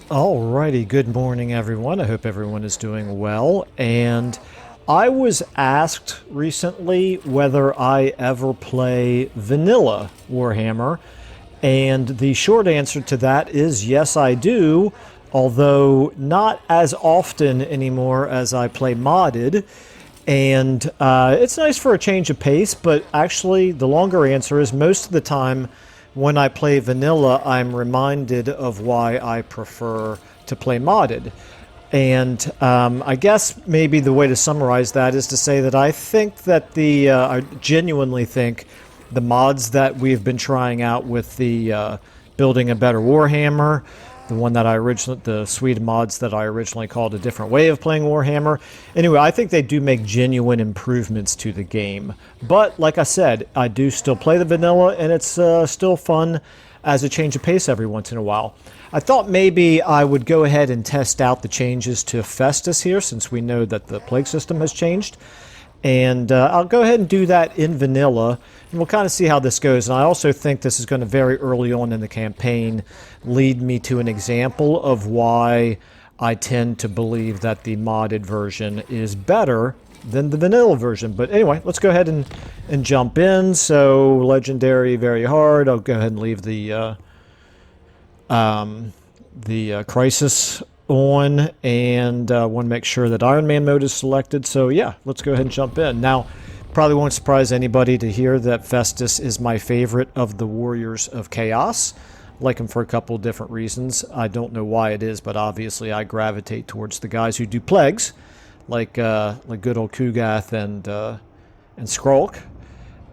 Alrighty, good morning everyone. I hope everyone is doing well. And I was asked recently whether I ever play vanilla Warhammer. And the short answer to that is yes, I do. Although not as often anymore as I play modded. And it's nice for a change of pace, but actually the longer answer is most of the time when I play vanilla, I'm reminded of why I prefer to play modded. And I guess maybe the way to summarize that is to say that I think that I genuinely think the mods that we've been trying out with the building a better Warhammer, the suite of mods that I originally called a different way of playing Warhammer. Anyway, I think they do make genuine improvements to the game. But like I said, I do still play the vanilla, and it's still fun as a change of pace every once in a while. I thought maybe I would go ahead and test out the changes to Festus here, since we know that the plague system has changed. And I'll go ahead and do that in vanilla, and we'll kind of see how this goes. And I also think this is going to very early on in the campaign lead me to an example of why I tend to believe that the modded version is better than the vanilla version. But anyway, let's go ahead and jump in. So legendary, very hard. I'll go ahead and leave the crisis on, and want to make sure that Iron Man mode is selected. So yeah, let's go ahead and jump in. Now, probably won't surprise anybody to hear that Festus is my favorite of the Warriors of Chaos. I like him for a couple of different reasons. I don't know why it is, but obviously I gravitate towards the guys who do plagues, like good old Kugath and Skrulk,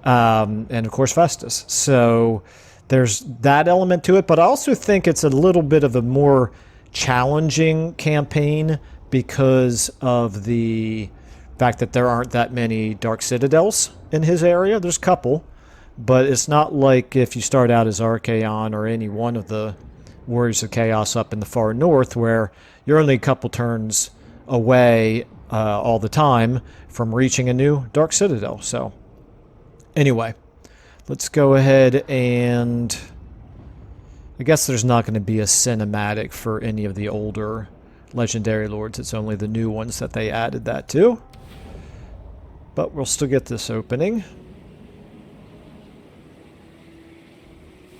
and of course Festus. So there's that element to it, but I also think it's a little bit of a more challenging campaign because of the fact that there aren't that many Dark Citadels in his area. There's a couple, but it's not like if you start out as Archaon or any one of the Warriors of Chaos up in the far north, where you're only a couple turns away all the time from reaching a new Dark Citadel. So anyway, let's go ahead and I guess there's not going to be a cinematic for any of the older Legendary Lords. It's only the new ones that they added that to. But we'll still get this opening.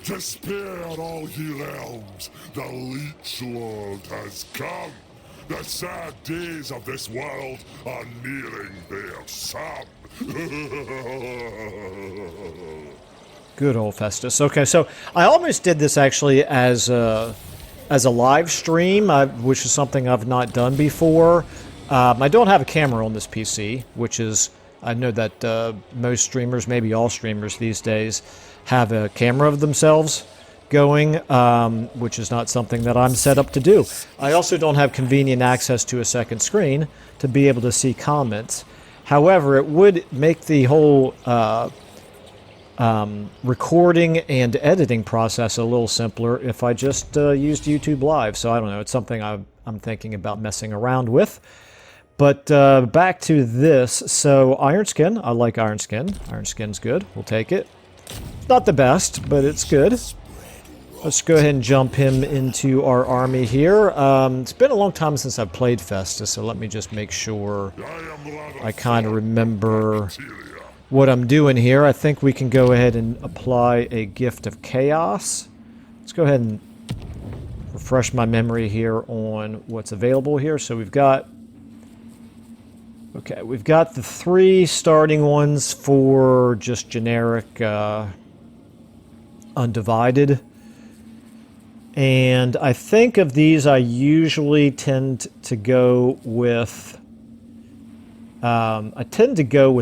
Despair, all ye realms, the Leech World has come. The sad days of this world are nearing their sum. Good old Festus. Okay, so I almost did this actually as a live stream, which is something I've not done before. I don't have a camera on this PC, which is, I know that most streamers, maybe all streamers these days, have a camera of themselves going, which is not something that I'm set up to do. I also don't have convenient access to a second screen to be able to see comments. However, it would make the whole recording and editing process a little simpler if I just used YouTube Live. So I don't know, it's something I'm thinking about messing around with. But back to this. So Iron Skin, I like Iron Skin. Iron Skin's good, we'll take it. Not the best, but it's good. Let's go ahead and jump him into our army here. It's been a long time since I've played Festus, so let me just make sure I kind of remember what I'm doing here. I think we can go ahead and apply a Gift of Chaos. Let's go ahead and refresh my memory here on what's available here. So we've got the 3 starting ones for just generic Undivided. And I think of these, I usually tend to go with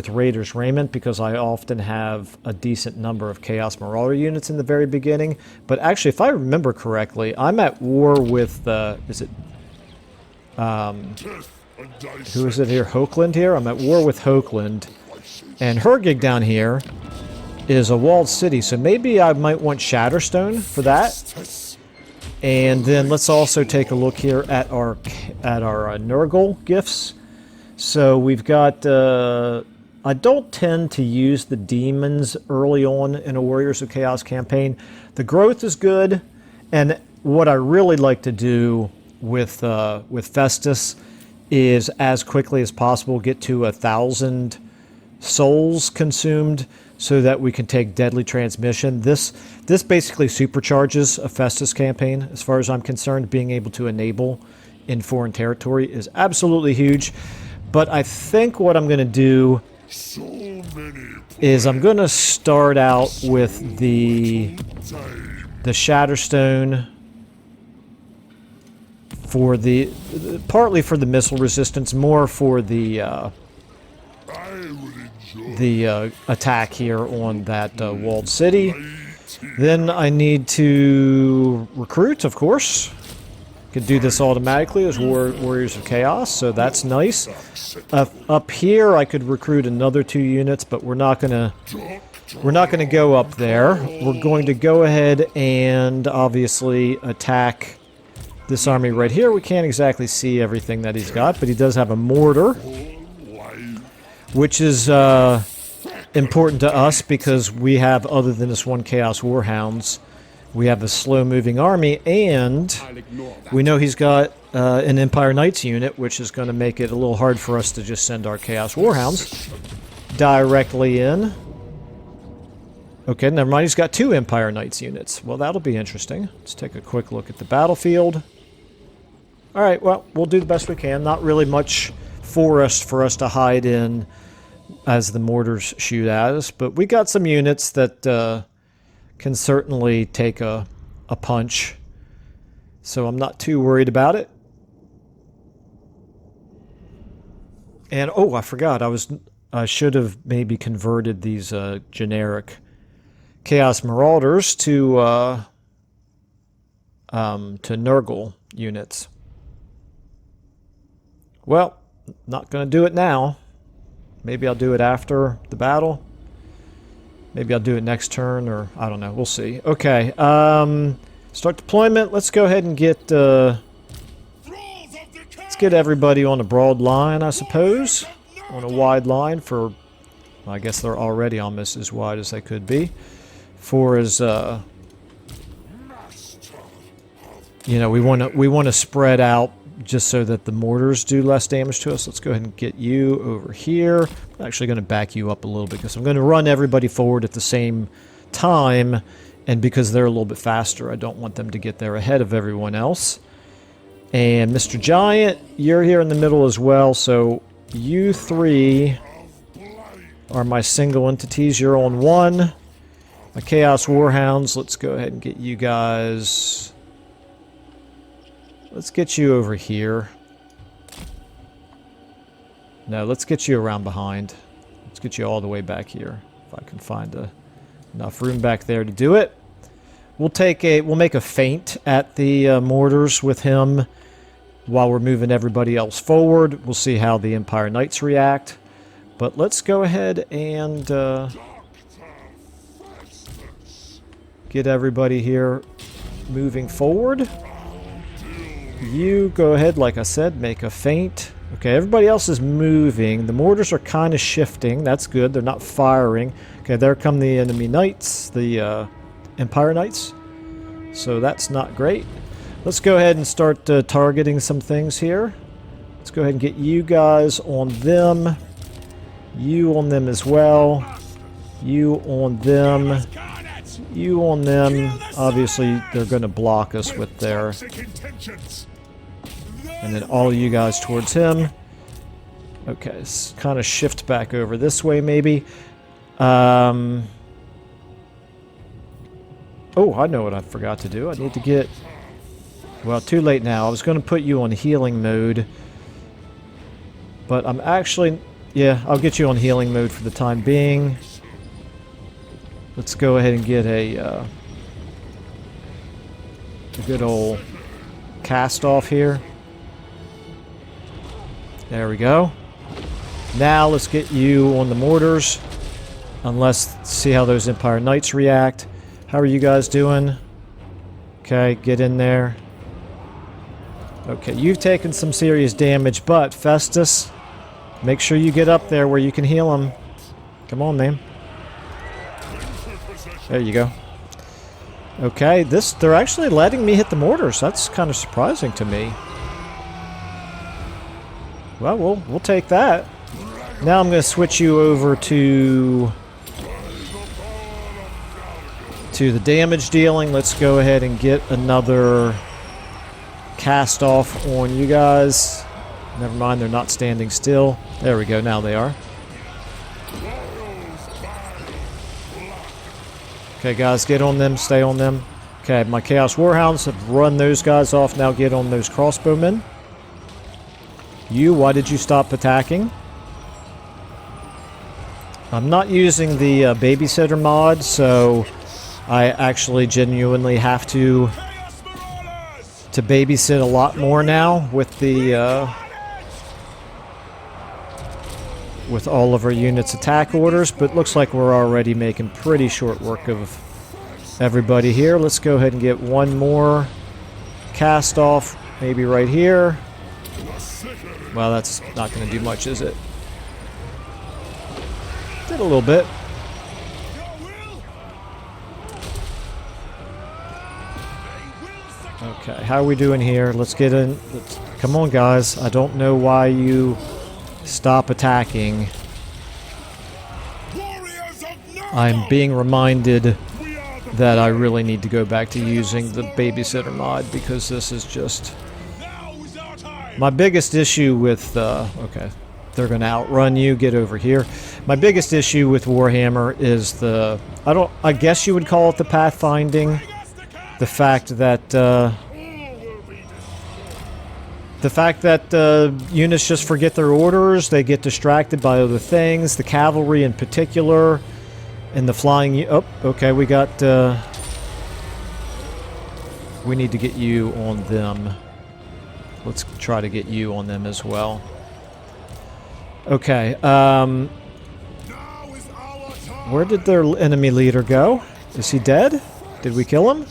Raider's Raiment, because I often have a decent number of Chaos Marauder units in the very beginning. But actually, if I remember correctly, I'm at war with who is it here? Hokeland here? I'm at war with Hokeland. And her gig down here is a walled city, so maybe I might want Shatterstone for that. And then let's also take a look here at our Nurgle gifts. So we've got, I don't tend to use the demons early on in a Warriors of Chaos campaign. The growth is good, and what I really like to do with Festus is as quickly as possible get to 1,000 souls consumed so that we can take deadly transmission. This basically supercharges a Festus campaign as far as I'm concerned. Being able to enable in foreign territory is absolutely huge. But I think what I'm going to do is I'm going to start out with the Shatterstone for partly for the missile resistance, more for the attack here on that walled city. Then I need to recruit, of course. Could do this automatically as Warriors of Chaos, so that's nice. Up here, I could recruit another 2 units, but we're not gonna go up there. We're going to go ahead and obviously attack this army right here. We can't exactly see everything that he's got, but he does have a mortar, which is important to us because we have, other than this one Chaos Warhounds, we have a slow-moving army, and we know he's got an Empire Knights unit, which is going to make it a little hard for us to just send our Chaos Warhounds directly in. Okay, never mind, he's got 2 Empire Knights units. Well, that'll be interesting. Let's take a quick look at the battlefield. Alright, well, we'll do the best we can. Not really much for us to hide in as the mortars shoot at us, but we got some units that can certainly take a punch, so I'm not too worried about it. And oh, I forgot, I should have maybe converted these generic Chaos Marauders to Nurgle units. Well, not going to do it now. Maybe I'll do it after the battle. Maybe I'll do it next turn, or I don't know. We'll see. Okay, start deployment. Let's go ahead and get let's get everybody on a broad line, I suppose. On a wide line for, well, I guess they're already almost as wide as they could be. For as you know, we want to spread out just so that the mortars do less damage to us. Let's go ahead and get you over here. I'm actually going to back you up a little bit because I'm going to run everybody forward at the same time, and because they're a little bit faster, I don't want them to get there ahead of everyone else. And Mr. Giant, you're here in the middle as well, so you 3 are my single entities. You're on 1. My Chaos Warhounds, let's go ahead and get you guys... Let's get you over here. No, let's get you around behind. Let's get you all the way back here. If I can find enough room back there to do it. We'll make a feint at the mortars with him while we're moving everybody else forward. We'll see how the Empire Knights react. But let's go ahead and get everybody here moving forward. You go ahead, like I said, make a feint. Okay, everybody else is moving. The mortars are kind of shifting. That's good. They're not firing. Okay, there come the enemy knights, the Empire Knights. So that's not great. Let's go ahead and start targeting some things here. Let's go ahead and get you guys on them. You on them as well. You on them. You on them. Obviously, they're going to block us with their... And then all of you guys towards him. Okay, let's kind of shift back over this way, maybe. Oh, I know what I forgot to do. I need to get... Well, too late now. I was going to put you on healing mode. But I'm actually... Yeah, I'll get you on healing mode for the time being. Let's go ahead and get a good old cast off here. There we go. Now let's get you on the mortars. See how those Empire Knights react. How are you guys doing? Okay, get in there. Okay, you've taken some serious damage, but Festus, make sure you get up there where you can heal him. Come on, man. There you go. Okay, they're actually letting me hit the mortars. That's kind of surprising to me. Well, we'll take that. Now I'm going to switch you over to the damage dealing. Let's go ahead and get another cast off on you guys. Never mind, they're not standing still. There we go, now they are. Okay, guys, get on them, stay on them. Okay, my Chaos Warhounds have run those guys off. Now get on those crossbowmen. You, why did you stop attacking? I'm not using the babysitter mod, so I actually genuinely have to babysit a lot more now with the with all of our units' attack orders, but looks like we're already making pretty short work of everybody here. Let's go ahead and get one more cast off, maybe right here. Well, that's not going to do much, is it? Did a little bit. Okay, how are we doing here? Let's get in. Come on, guys. I don't know why you stop attacking. I'm being reminded that I really need to go back to using the babysitter mod because this is just my biggest issue with okay, they're gonna outrun you. Get over here. My biggest issue with Warhammer is I guess you would call it the pathfinding. The fact that units just forget their orders, they get distracted by other things, the cavalry in particular, and the flying... Oh, okay, we need to get you on them. Let's try to get you on them as well. Okay, where did their enemy leader go? Is he dead? Did we kill him?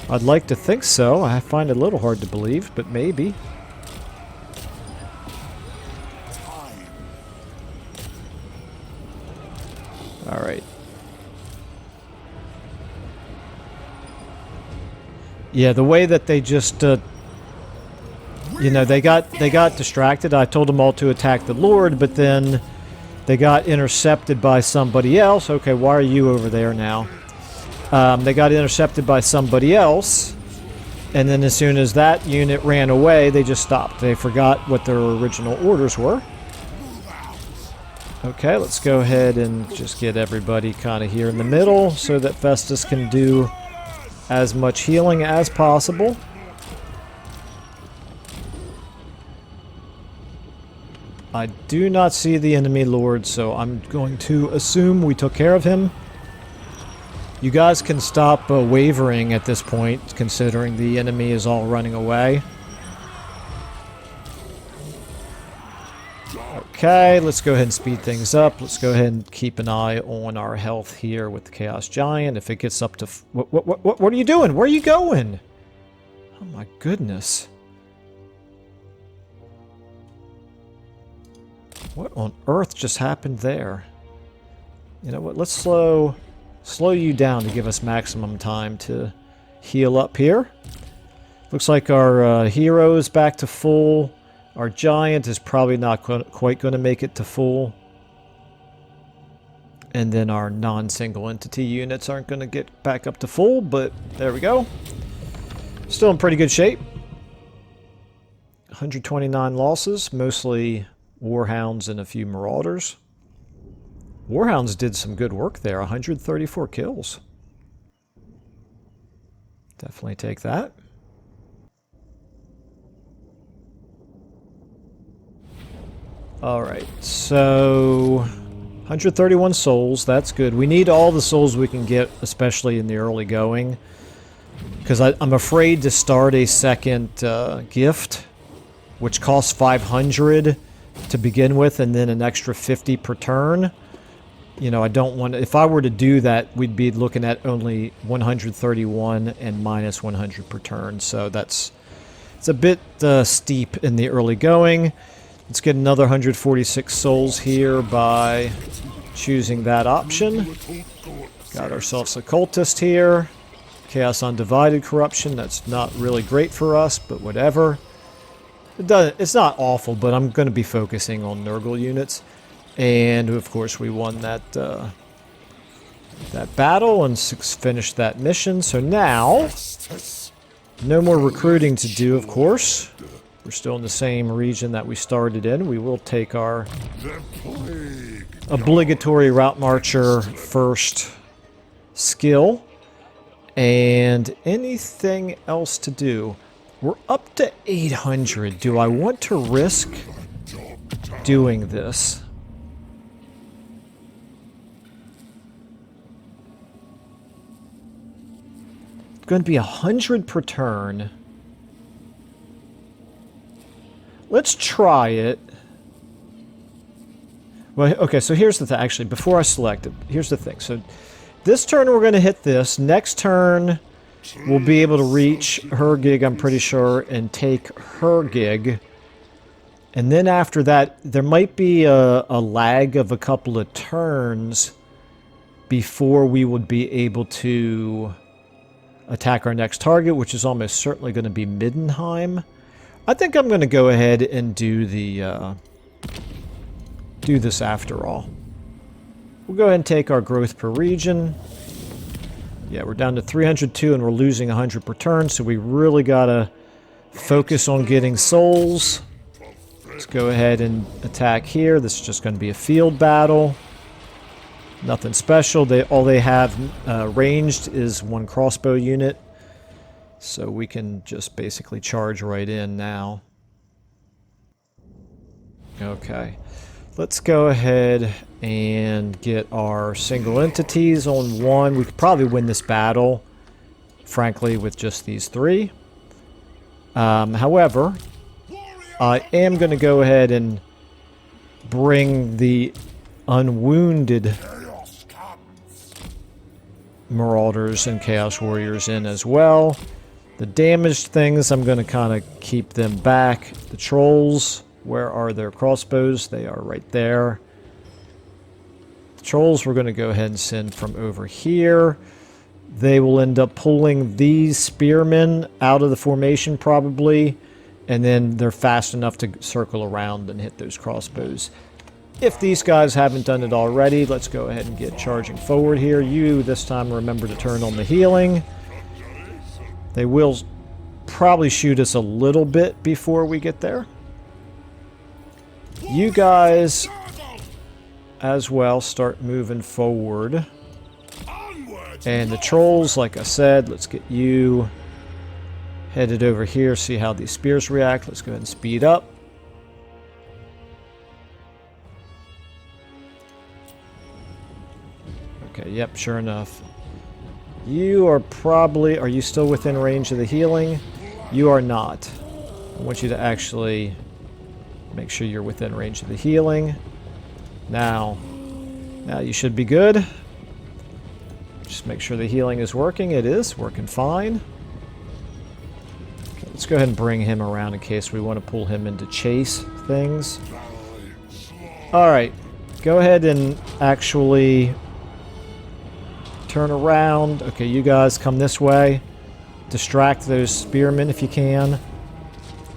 I'd like to think so. I find it a little hard to believe, but maybe. Alright. Yeah, the way that they just, you know, they got distracted. I told them all to attack the Lord, but then they got intercepted by somebody else. Okay, why are you over there now? They got intercepted by somebody else, and then as soon as that unit ran away, they just stopped. They forgot what their original orders were. Okay, let's go ahead and just get everybody kind of here in the middle so that Festus can do as much healing as possible. I do not see the enemy lord, so I'm going to assume we took care of him. You guys can stop wavering at this point, considering the enemy is all running away. Okay, let's go ahead and speed things up. Let's go ahead and keep an eye on our health here with the Chaos Giant. If it gets up to... What are you doing? Where are you going? Oh my goodness. What on earth just happened there? You know what, let's slow you down to give us maximum time to heal up here. Looks like our hero is back to full. Our giant is probably not quite going to make it to full. And then our non-single entity units aren't going to get back up to full, but there we go. Still in pretty good shape. 129 losses, mostly Warhounds and a few Marauders. Warhounds did some good work there, 134 kills. Definitely take that. Alright, so 131 souls, that's good. We need all the souls we can get, especially in the early going. Because I'm afraid to start a second gift, which costs 500 to begin with, and then an extra 50 per turn. You know, I don't want to... If I were to do that, we'd be looking at only 131 and minus 100 per turn. So it's a bit steep in the early going. Let's get another 146 souls here by choosing that option. Got ourselves a cultist here. Chaos Undivided Corruption. That's not really great for us, but whatever. It's not awful, but I'm going to be focusing on Nurgle units. And, of course, we won that battle and finished that mission. So now, no more recruiting to do, of course. We're still in the same region that we started in. We will take our obligatory Route Marcher first skill. And anything else to do? We're up to 800. Do I want to risk doing this? It's going to be 100 per turn. Let's try it. Well, okay, so here's the thing. Actually, before I select it, here's the thing. So this turn we're going to hit this. Next turn we'll be able to reach her gig, I'm pretty sure, and take her gig. And then after that, there might be a lag of a couple of turns before we would be able to attack our next target, which is almost certainly going to be Middenheim. I think I'm going to go ahead and do this after all. We'll go ahead and take our growth per region. Yeah, we're down to 302 and we're losing 100 per turn, so we really got to focus on getting souls. Let's go ahead and attack here. This is just going to be a field battle. Nothing special. All they have ranged is one crossbow unit. So we can just basically charge right in now. Okay. Let's go ahead and get our single entities on one. We could probably win this battle, frankly, with just these three. However, I am going to go ahead and bring the unwounded Marauders and Chaos Warriors in as well. The damaged things, I'm going to kind of keep them back. The trolls, where are their crossbows? They are right there. The trolls we're going to go ahead and send from over here. They will end up pulling these spearmen out of the formation probably, and then they're fast enough to circle around and hit those crossbows. If these guys haven't done it already, let's go ahead and get charging forward here. You, this time, remember to turn on the healing. They will probably shoot us a little bit before we get there. You guys, as well, start moving forward. And the trolls, like I said, let's get you headed over here, see how these spears react. Let's go ahead and speed up. Okay, yep, sure enough. You are probably... Are you still within range of the healing? You are not. I want you to actually make sure you're within range of the healing. Now you should be good. Just make sure the healing is working. It is working fine. Okay, let's go ahead and bring him around in case we want to pull him into chase things. Alright, go ahead and actually turn around. Okay, you guys come this way. Distract those spearmen if you can,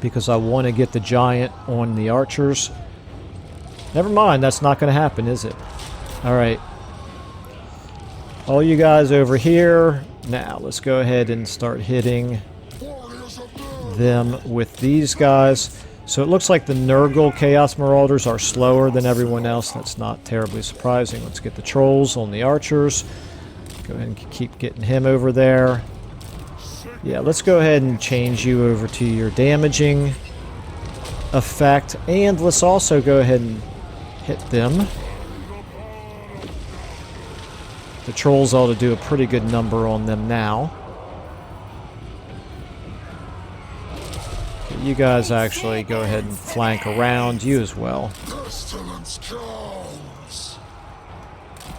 because I want to get the giant on the archers. Never mind, that's not going to happen, is it? Alright. All you guys over here. Now, let's go ahead and start hitting them with these guys. So it looks like the Nurgle Chaos Marauders are slower than everyone else. That's not terribly surprising. Let's get the trolls on the archers. Go ahead and keep getting him over there. Yeah, let's go ahead and change you over to your damaging effect. And let's also go ahead and hit them. The trolls ought to do a pretty good number on them now. Okay, you guys actually go ahead and flank around. You as well. Pestilence comes.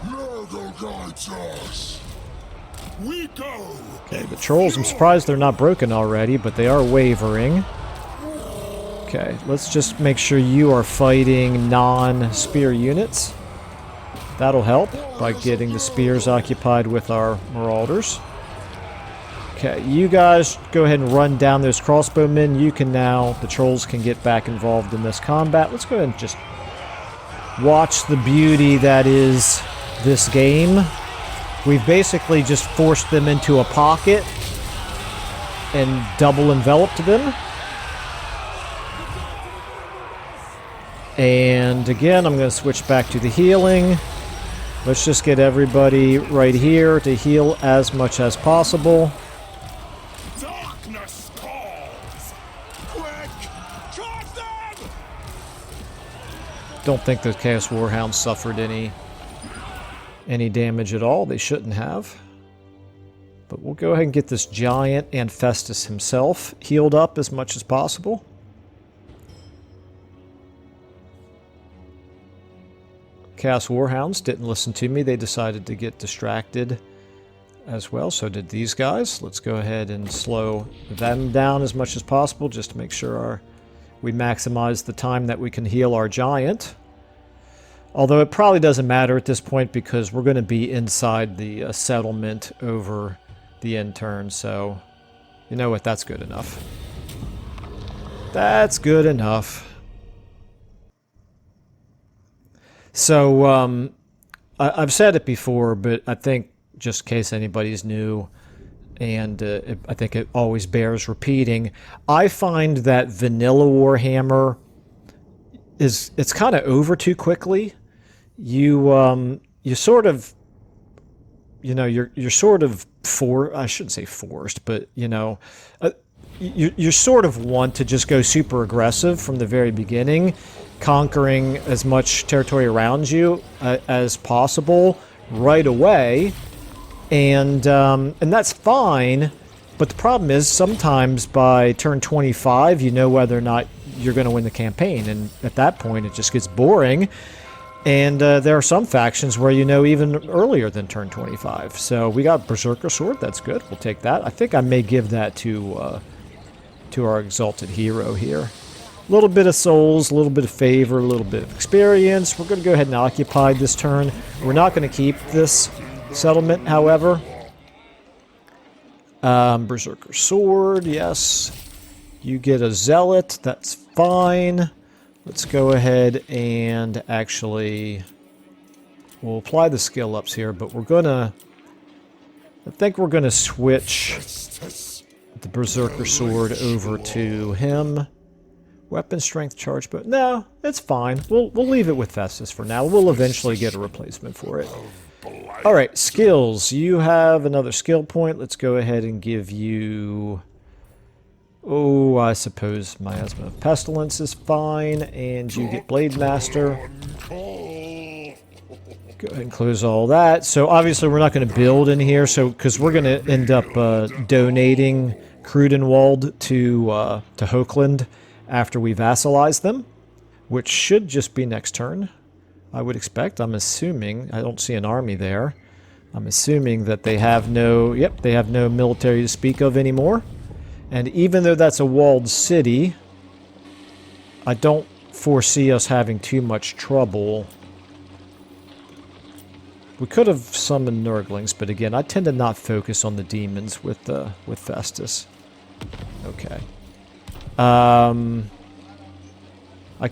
Nurgle guides us. We go. Okay, the trolls, I'm surprised they're not broken already, but they are wavering. Okay, let's just make sure you are fighting non-spear units. That'll help by getting the spears occupied with our marauders. Okay, you guys go ahead and run down those crossbowmen. You can now, the trolls can get back involved in this combat. Let's go ahead and just watch the beauty that is this game. We've basically just forced them into a pocket and double enveloped them. And again, I'm going to switch back to the healing. Let's just get everybody right here to heal as much as possible. Darkness calls! Quick! Charge them! Don't think the Chaos Warhounds suffered any damage at all. They shouldn't have. But we'll go ahead and get this giant and Festus himself healed up as much as possible. Chaos Warhounds didn't listen to me. They decided to get distracted as well. So did these guys. Let's go ahead and slow them down as much as possible just to make sure we maximize the time that we can heal our giant. Although it probably doesn't matter at this point because we're going to be inside the settlement over the end turn. So you know what? That's good enough. That's good enough. So, I've said it before, but I think just in case anybody's new, and I think it always bears repeating, I find that vanilla Warhammer it's kind of over too quickly. You sort of, you know, you're sort of I shouldn't say forced, but you know, you sort of want to just go super aggressive from the very beginning, conquering as much territory around you as possible right away, and that's fine. But the problem is sometimes by turn 25, you know whether or not you're going to win the campaign, and at that point it just gets boring. And there are some factions where you know even earlier than turn 25. So we got Berserker Sword. That's good. We'll take that. I think I may give that to our exalted hero here. A little bit of souls, a little bit of favor, a little bit of experience. We're going to go ahead and occupy this turn. We're not going to keep this settlement, however. Berserker Sword, yes. You get a Zealot, that's fine. Let's go ahead and actually... we'll apply the skill ups here, but we're going to... I think we're going to switch the Berserker Sword over to him. Weapon strength charge, but no, it's fine. We'll leave it with Festus for now. We'll eventually get a replacement for it. Alright, skills. You have another skill point. Let's go ahead and give you... oh, I suppose Miasma of Pestilence is fine, and you get Blade Master. Go ahead and close all that. So obviously we're not going to build in here, so because we're going to end up donating Crudenwald to Hochland after we vassalize them, which should just be next turn, I would expect. I'm assuming, I don't see an army there. I'm assuming that they have no, yep, they have no military to speak of anymore. And even though that's a walled city, I don't foresee us having too much trouble. We could have summoned Nurglings, but again, I tend to not focus on the demons with Festus. Okay. I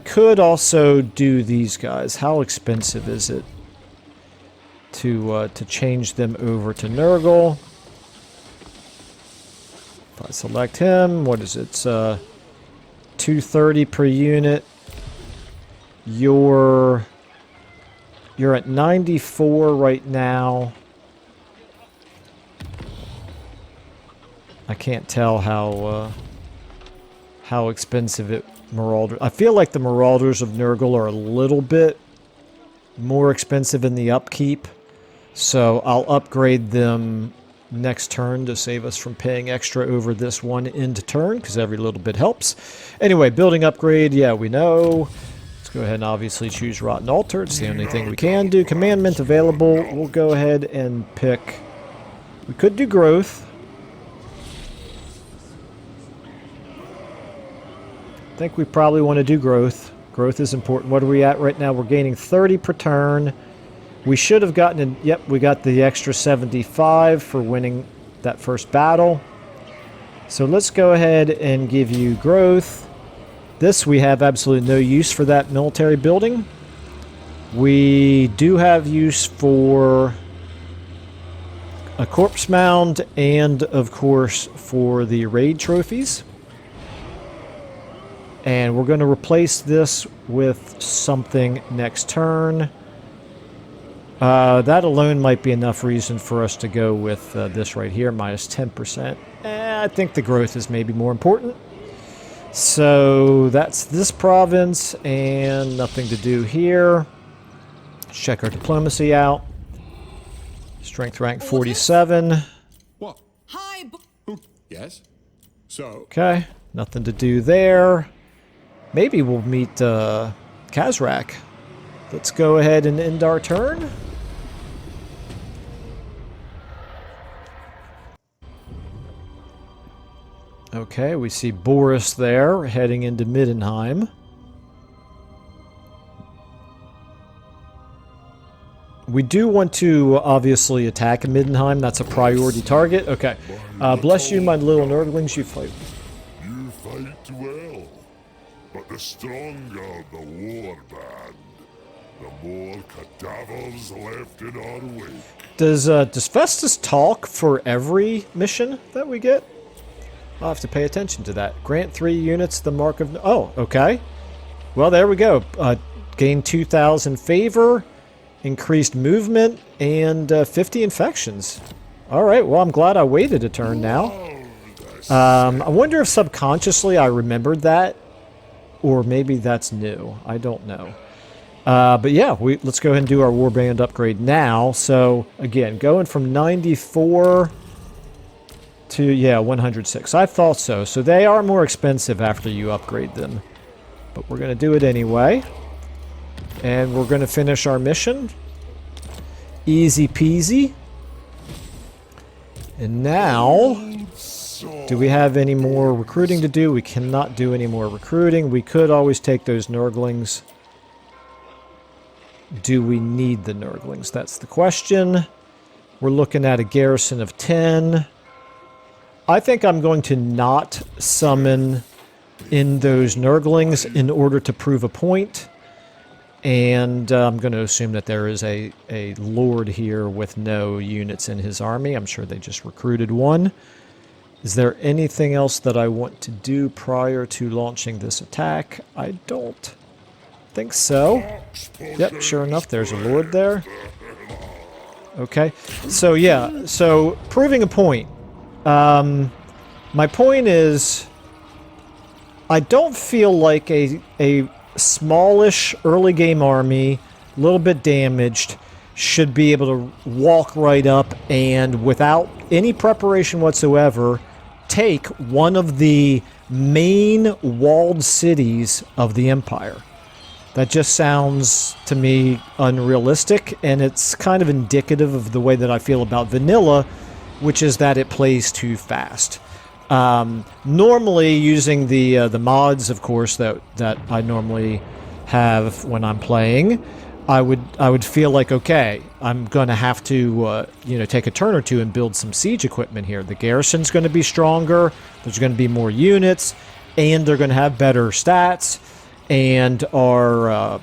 could also do these guys. How expensive is it to change them over to Nurgle? If I select him, what is it? It's 230 per unit. You're at 94 right now. I can't tell how expensive Marauders. I feel like the Marauders of Nurgle are a little bit more expensive in the upkeep, so I'll upgrade them next turn to save us from paying extra over this one end turn, because every little bit helps. Anyway, building upgrade, yeah, we know. Let's go ahead and obviously choose Rotten Altar. It's the only thing we can do. Commandment available. We'll go ahead and pick... we could do Growth. I think we probably want to do Growth. Growth is important. What are we at right now? We're gaining 30 per turn. We should have gotten in. Yep, we got the extra 75 for winning that first battle. So let's go ahead and give you growth. This we have absolutely no use for that military building. We do have use for a corpse mound and, of course, for the raid trophies. And we're going to replace this with something next turn. That alone might be enough reason for us to go with this right here, minus 10%. I think the growth is maybe more important. So that's this province, and nothing to do here. Let's check our diplomacy out. Strength rank 47. What? Hi. Yes? So? Okay, nothing to do there. Maybe we'll meet Kazrak. Let's go ahead and end our turn. Okay, we see Boris there, heading into Middenheim. We do want to obviously attack Middenheim. That's a priority target. Okay. Bless you, my little nerdlings. You fight. You fight well, but the stronger the war band, the more cadavers left in our wake. Does Festus talk for every mission that we get? I'll have to pay attention to that. Grant 3 units the mark of... Oh, okay. Well, there we go. Gain 2,000 favor, increased movement, and 50 infections. All right, well, I'm glad I waited a turn now. I wonder if subconsciously I remembered that, or maybe that's new. I don't know. But yeah, let's go ahead and do our warband upgrade now. So, again, going from 94... to, yeah, 106. I thought so. So they are more expensive after you upgrade them. But we're going to do it anyway. And we're going to finish our mission. Easy peasy. And now, do we have any more recruiting to do? We cannot do any more recruiting. We could always take those Nurglings. Do we need the Nurglings? That's the question. We're looking at a garrison of 10. I think I'm going to not summon in those Nurglings in order to prove a point. And I'm going to assume that there is a lord here with no units in his army. I'm sure they just recruited one. Is there anything else that I want to do prior to launching this attack? I don't think so. Yep, sure enough, there's a lord there. Okay, so yeah, so proving a point. My point is, I don't feel like a smallish early game army, a little bit damaged, should be able to walk right up and without any preparation whatsoever, take one of the main walled cities of the Empire. That just sounds to me unrealistic, and it's kind of indicative of the way that I feel about vanilla, which is that it plays too fast. Normally, using the mods, of course, that I normally have when I'm playing, I would feel like, okay, I'm going to have to take a turn or two and build some siege equipment here. The garrison's going to be stronger. There's going to be more units, and they're going to have better stats, and our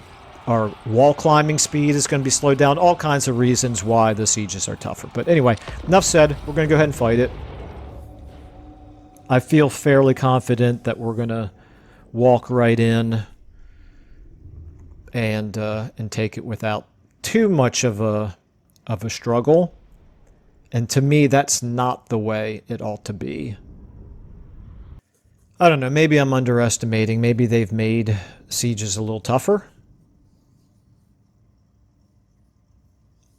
wall climbing speed is going to be slowed down. All kinds of reasons why the sieges are tougher. But anyway, enough said. We're going to go ahead and fight it. I feel fairly confident that we're going to walk right in and take it without too much of a struggle. And to me, that's not the way it ought to be. I don't know. Maybe I'm underestimating. Maybe they've made sieges a little tougher.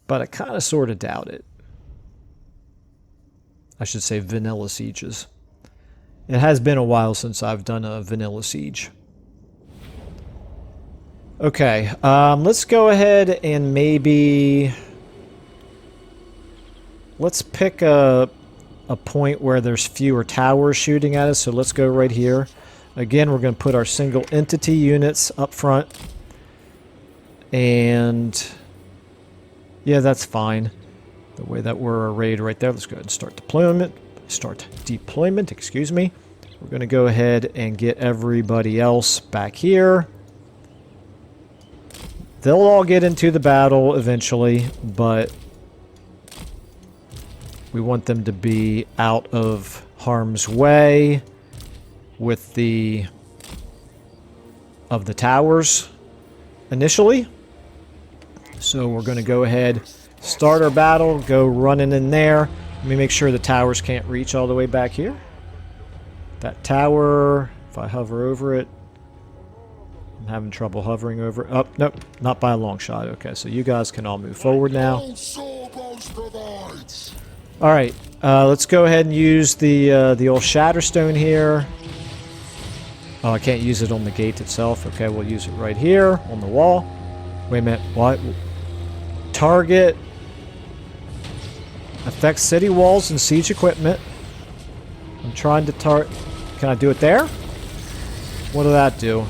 But I kind of sort of doubt it. I should say vanilla sieges. It has been a while since I've done a vanilla siege. Okay, let's go ahead and maybe... Let's pick a point where there's fewer towers shooting at us, so let's go right here. Again, we're going to put our single entity units up front. And Yeah, that's fine. The way that we're arrayed right there. Let's go ahead and start deployment. Start deployment, excuse me. We're going to go ahead and get everybody else back here. They'll all get into the battle eventually, but we want them to be out of harm's way with the towers initially. So we're going to go ahead, start our battle, go running in there. Let me make sure the towers can't reach all the way back here. That tower, if I hover over it, I'm having trouble hovering over it. Oh, nope, not by a long shot. Okay, so you guys can all move forward now. Alright, let's go ahead and use the old Shatterstone here. Oh, I can't use it on the gate itself. Okay, we'll use it right here on the wall. Wait a minute, what? Target affects city walls and siege equipment. I'm trying to Can I do it there? What did that do?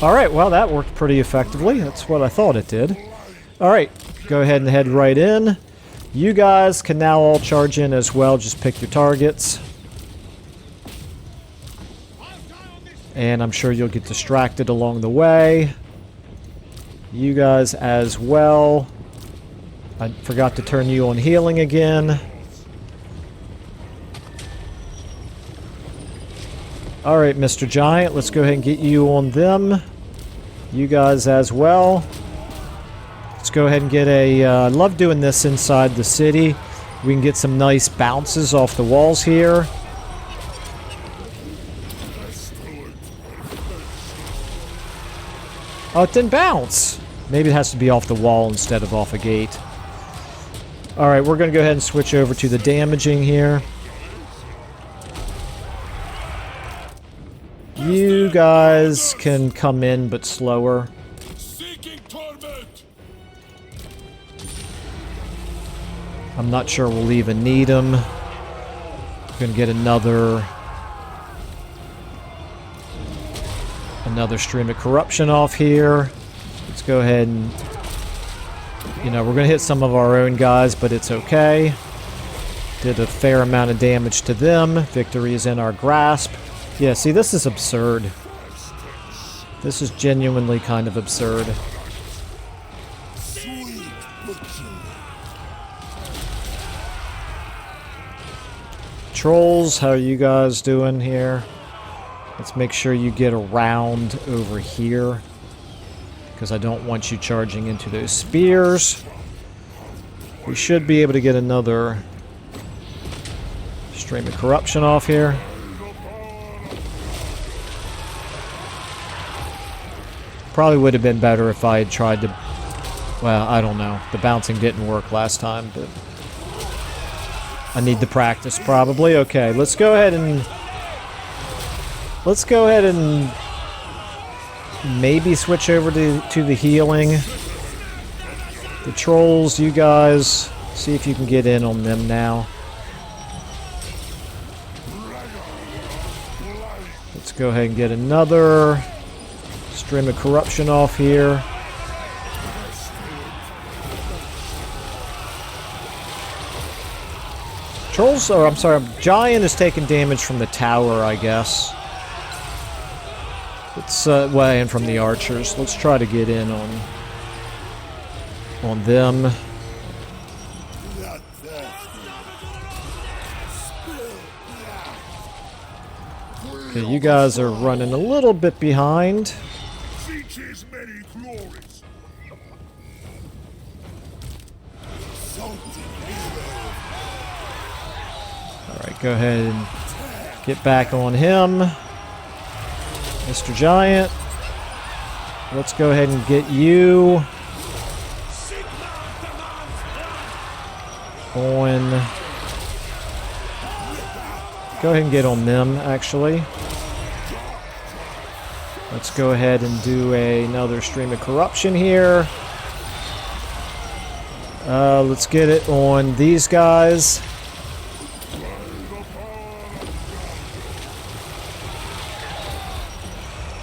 Alright, well that worked pretty effectively. That's what I thought it did. Alright, go ahead and head right in. You guys can now all charge in as well. Just pick your targets. And I'm sure you'll get distracted along the way. You guys as well. I forgot to turn you on healing again. Alright, Mr. Giant, let's go ahead and get you on them. You guys as well. Let's go ahead and get a... I love doing this inside the city. We can get some nice bounces off the walls here. Oh, it didn't bounce. Maybe it has to be off the wall instead of off a gate. Alright, we're going to go ahead and switch over to the damaging here. You guys can come in, but slower. I'm not sure we'll even need them. Gonna get another stream of corruption off here. Let's go ahead and... You know, we're gonna hit some of our own guys, but it's okay. Did a fair amount of damage to them. Victory is in our grasp. Yeah, see, this is absurd. This is genuinely kind of absurd. Trolls, how are you guys doing here? Let's make sure you get around over here, because I don't want you charging into those spears. We should be able to get another stream of corruption off here. Probably would have been better if I had tried to... Well, I don't know. The bouncing didn't work last time, but... I need the practice, probably. Okay, let's go ahead and... Let's go ahead and... maybe switch over to the healing. The trolls, you guys... See if you can get in on them now. Let's go ahead and get another... stream of corruption off here. Trolls, or I'm sorry, Giant is taking damage from the tower, I guess. It's, well, and from the archers. Let's try to get in on them. Okay, you guys are running a little bit behind. Alright, go ahead and get back on him. Mr. Giant. Let's go ahead and get you on... Go ahead and get on them, actually. Let's go ahead and do another stream of corruption here. Let's get it on these guys.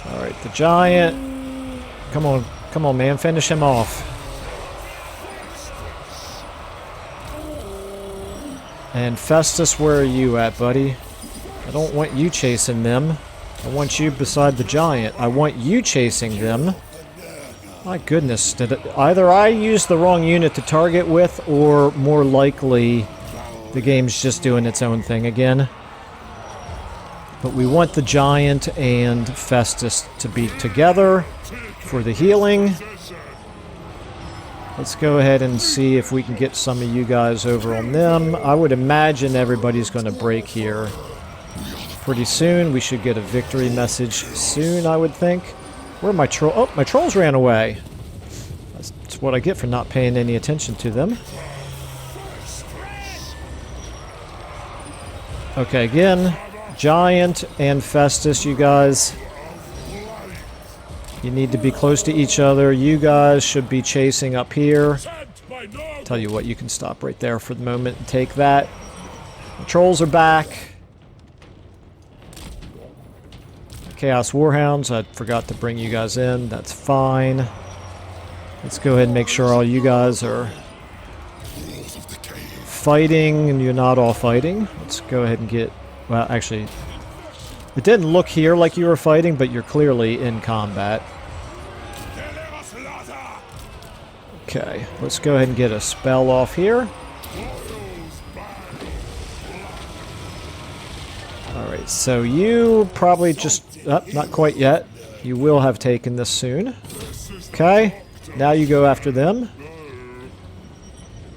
Alright, the Giant. Come on. Come on, man. Finish him off. And Festus, where are you at, buddy? I don't want you chasing them. I want you beside the giant. I want you chasing them. My goodness. Either I used the wrong unit to target with, or more likely, the game's just doing its own thing again. But we want the giant and Festus to be together for the healing. Let's go ahead and see if we can get some of you guys over on them. I would imagine everybody's going to break here pretty soon. We should get a victory message soon, I would think. Where are my trolls? Oh, my trolls ran away. That's what I get for not paying any attention to them. Okay, again, Giant and Festus, you guys. You need to be close to each other. You guys should be chasing up here. Tell you what, you can stop right there for the moment and take that. The trolls are back. Chaos Warhounds, I forgot to bring you guys in. That's fine. Let's go ahead and make sure all you guys are fighting, and you're not all fighting. Let's go ahead and get... Well, actually, it didn't look here like you were fighting, but you're clearly in combat. Okay, let's go ahead and get a spell off here. Alright, so you probably just... not quite yet. You will have taken this soon. Okay, now you go after them.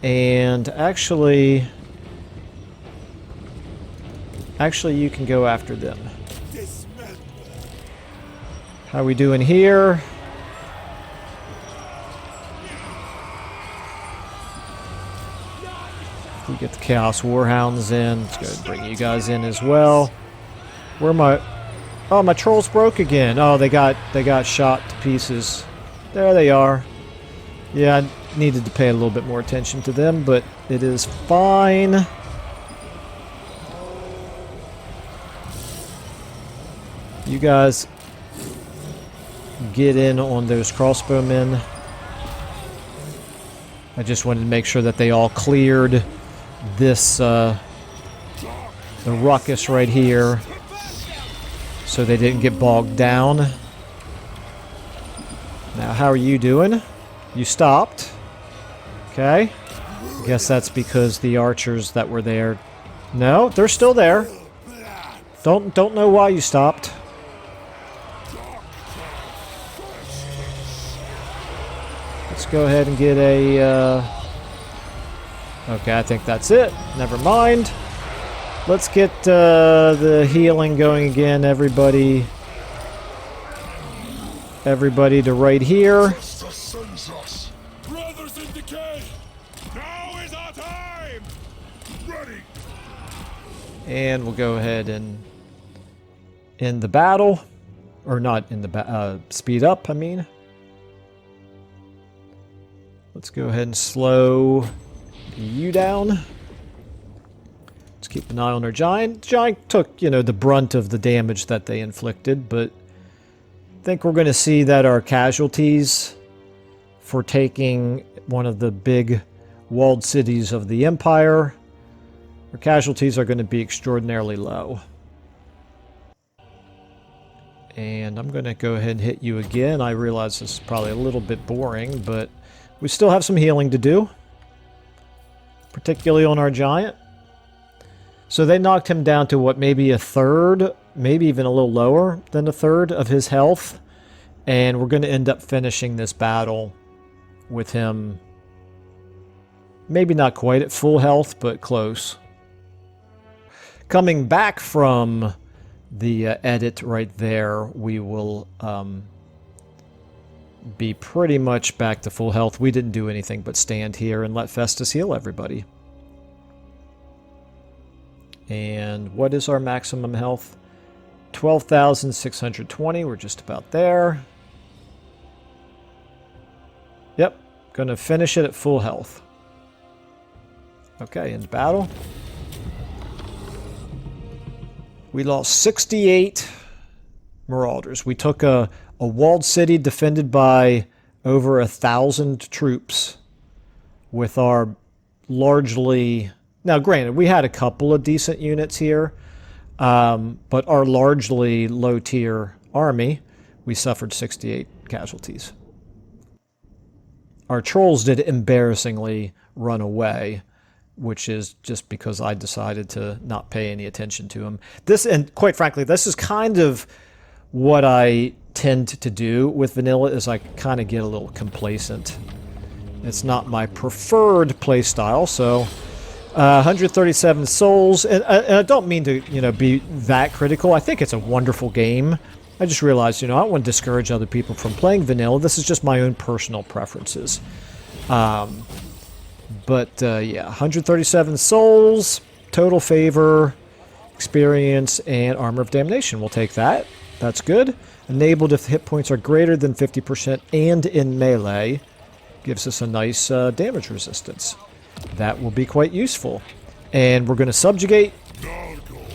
And actually... Actually, you can go after them. How are we doing here? We get the Chaos Warhounds in. Let's go ahead and bring you guys in as well. Where am I? Oh, my trolls broke again. Oh, they got shot to pieces. There they are. Yeah, I needed to pay a little bit more attention to them, but it is fine. You guys get in on those crossbowmen. I just wanted to make sure that they all cleared this, the ruckus right here, so they didn't get bogged down. Now, how are you doing? You stopped. Okay. I guess that's because the archers that were there... No, they're still there. Don't know why you stopped. Let's go ahead and get a... Okay, I think that's it. Never mind. Let's get the healing going again, everybody. Everybody to right here. Brothers in Decay, now is our time. Ready. And we'll go ahead and end the battle. Or not in the speed up, I mean. Let's go ahead and slow you down. Let's keep an eye on our giant. The giant took, you know, the brunt of the damage that they inflicted, but I think we're going to see that our casualties for taking one of the big walled cities of the Empire, our casualties are going to be extraordinarily low. And I'm going to go ahead and hit you again. I realize this is probably a little bit boring, but we still have some healing to do, particularly on our giant. So they knocked him down to, what, maybe a third, maybe even a little lower than a third of his health. And we're going to end up finishing this battle with him, maybe not quite at full health, but close. Coming back from the edit right there, we will be pretty much back to full health. We didn't do anything but stand here and let Festus heal everybody. And what is our maximum health? 12,620. We're just about there. Yep. Going to finish it at full health. Okay, end battle. We lost 68 Marauders. We took a walled city defended by over 1,000 troops with our largely... Now, granted, we had a couple of decent units here, but our largely low-tier army, we suffered 68 casualties. Our trolls did embarrassingly run away, which is just because I decided to not pay any attention to them. This, and quite frankly, this is kind of what I tend to do with vanilla, is I kind of get a little complacent. It's not my preferred playstyle, so 137 souls, and I don't mean to, be that critical. I think it's a wonderful game. I just realized, I don't want to discourage other people from playing vanilla. This is just my own personal preferences. Yeah, 137 souls, total favor, experience, and armor of damnation. We'll take that. That's good. Enabled if hit points are greater than 50% and in melee. Gives us a nice damage resistance. That will be quite useful. And we're going to subjugate. Nargle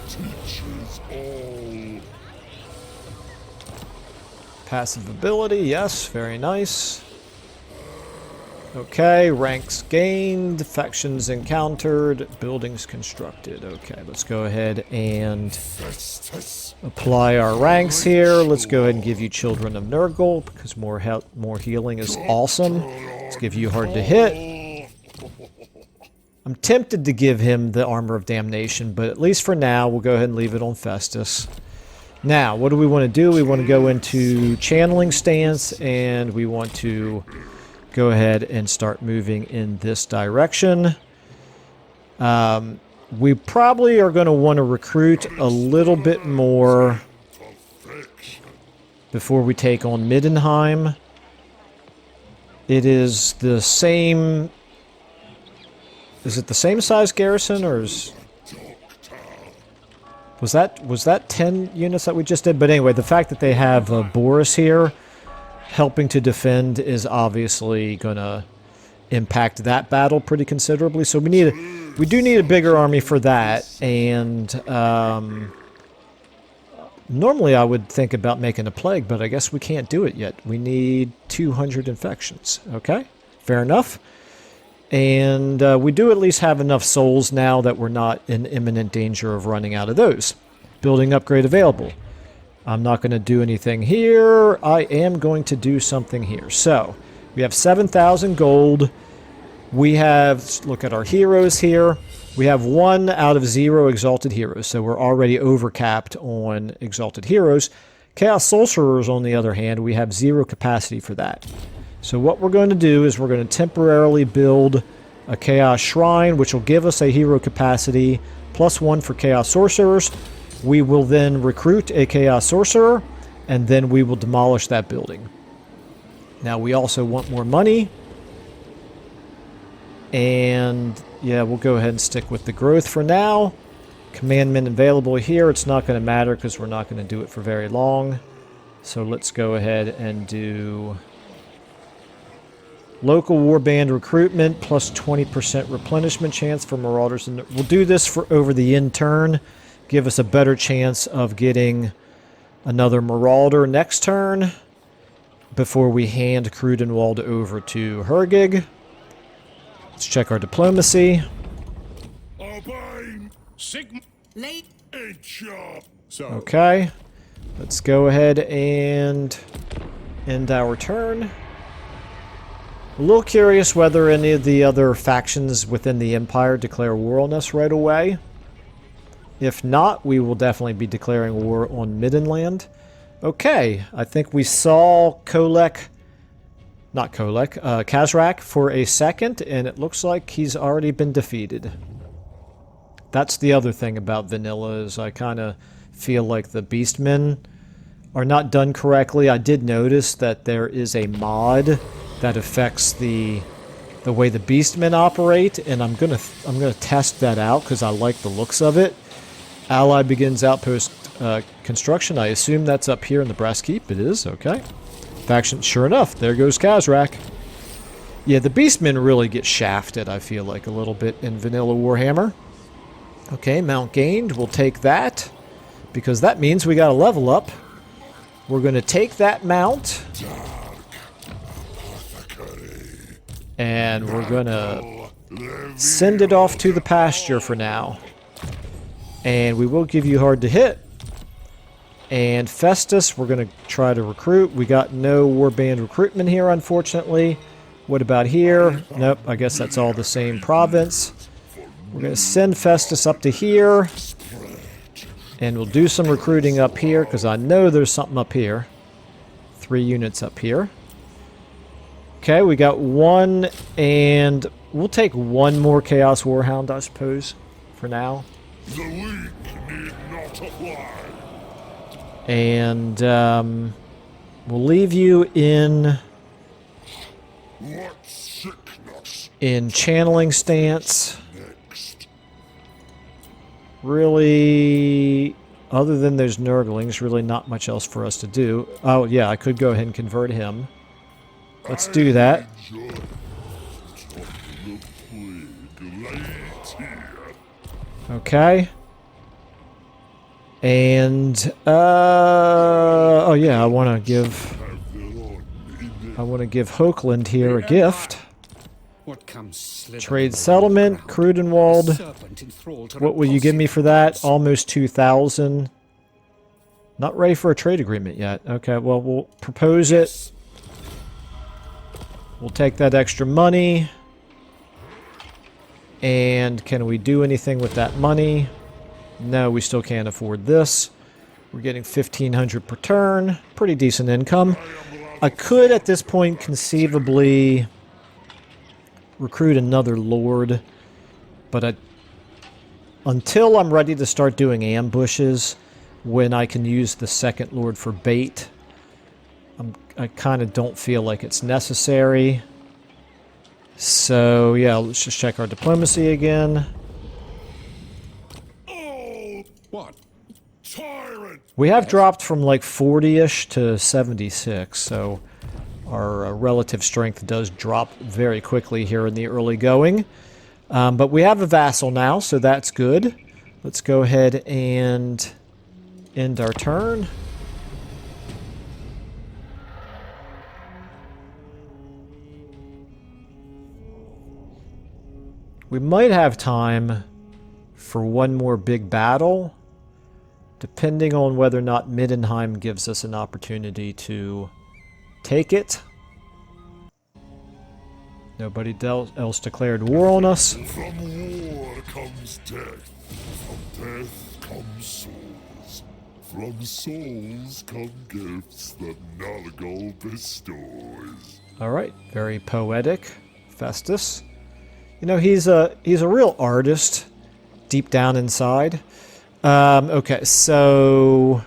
teaches all. Passive ability, yes, very nice. Okay, ranks gained, factions encountered, buildings constructed. Okay, let's go ahead and Festus. apply our ranks here. Let's go ahead and give you Children of Nurgle, because more healing is awesome. Let's give you hard to hit. I'm tempted to give him the Armor of Damnation, but at least for now, we'll go ahead and leave it on Festus. Now, what do we want to do? We want to go into Channeling Stance, and we want to go ahead and start moving in this direction. We probably are going to want to recruit a little bit more before we take on Middenheim. It is the same... Is it the same size garrison, or is... Was that 10 units that we just did? But anyway, the fact that they have Boris here helping to defend is obviously going to impact that battle pretty considerably. So we do need a bigger army for that. And normally I would think about making a plague, but I guess we can't do it yet. We need 200 infections. Okay, fair enough. And we do at least have enough souls now that we're not in imminent danger of running out of those. Building upgrade available. I'm not going to do anything here. I am going to do something here. So, we have 7,000 gold. We have, look at our heroes here. We have 1 out of 0 exalted heroes. So we're already overcapped on exalted heroes. Chaos Sorcerers, on the other hand, we have 0 capacity for that. So what we're going to do is we're going to temporarily build a Chaos Shrine, which will give us a hero capacity, +1 for Chaos Sorcerers. We will then recruit a Chaos Sorcerer, and then we will demolish that building. Now, we also want more money. And, yeah, we'll go ahead and stick with the growth for now. Commandment available here. It's not going to matter because we're not going to do it for very long. So let's go ahead and do... Local warband recruitment plus 20% replenishment chance for Marauders. And we'll do this for over the end turn. Give us a better chance of getting another Marauder next turn before we hand Crudenwald over to Hergig. Let's check our diplomacy. Obey Sigma. Late. Sharp. So, Okay. Let's go ahead and end our turn. A little curious whether any of the other factions within the Empire declare war on us right away. If not, we will definitely be declaring war on Middenland. Okay, I think we saw Kazrak for a second, and it looks like he's already been defeated. That's the other thing about vanilla, is I kind of feel like the Beastmen are not done correctly. I did notice that there is a mod that affects the way the Beastmen operate, and I'm gonna test that out because I like the looks of it. Ally begins outpost construction. I assume that's up here in the Brass Keep. It is, okay. Faction, sure enough, there goes Kazrak. Yeah, the Beastmen really get shafted, I feel like, a little bit in vanilla Warhammer. Okay, mount gained. We'll take that because that means we got a level up. We're going to take that mount. And we're going to send it off to the pasture for now. And we will give you hard to hit. And Festus, we're going to try to recruit. We got no warband recruitment here, unfortunately. What about here? Nope, I guess that's all the same province. We're going to send Festus up to here. And we'll do some recruiting up here, because I know there's something up here. 3 units up here. Okay, we got 1, and we'll take 1 more Chaos Warhound, I suppose, for now. The leak need not apply. And we'll leave you in What sickness channeling stance. next? Really, other than those Nurglings, really not much else for us to do. Oh, yeah, I could go ahead and convert him. Let's do that. Enjoy it. Stop the plague lays here. Okay. And, oh yeah, I want to give Hokeland here a gift. What comes slithering Trade along settlement, the ground? Crudenwald. Serpent enthralled to What will you give me for that? Almost 2,000. Not ready for a trade agreement yet. Okay, well, we'll propose it. We'll take that extra money. And can we do anything with that money? No, we still can't afford this. We're getting 1,500 per turn. Pretty decent income. I could, at this point, conceivably recruit another lord. But until I'm ready to start doing ambushes, when I can use the second lord for bait, I kind of don't feel like it's necessary. So, yeah, let's just check our diplomacy again. What? Tyrant! We have dropped from like 40-ish to 76, so our relative strength does drop very quickly here in the early going. But we have a vassal now, so that's good. Let's go ahead and end our turn. We might have time for one more big battle, depending on whether or not Middenheim gives us an opportunity to take it. Nobody else declared war on us. From war comes death. From death come souls. From souls come gifts that Nalagal bestows. All right, very poetic, Festus. You know, he's a real artist deep down inside. Okay, so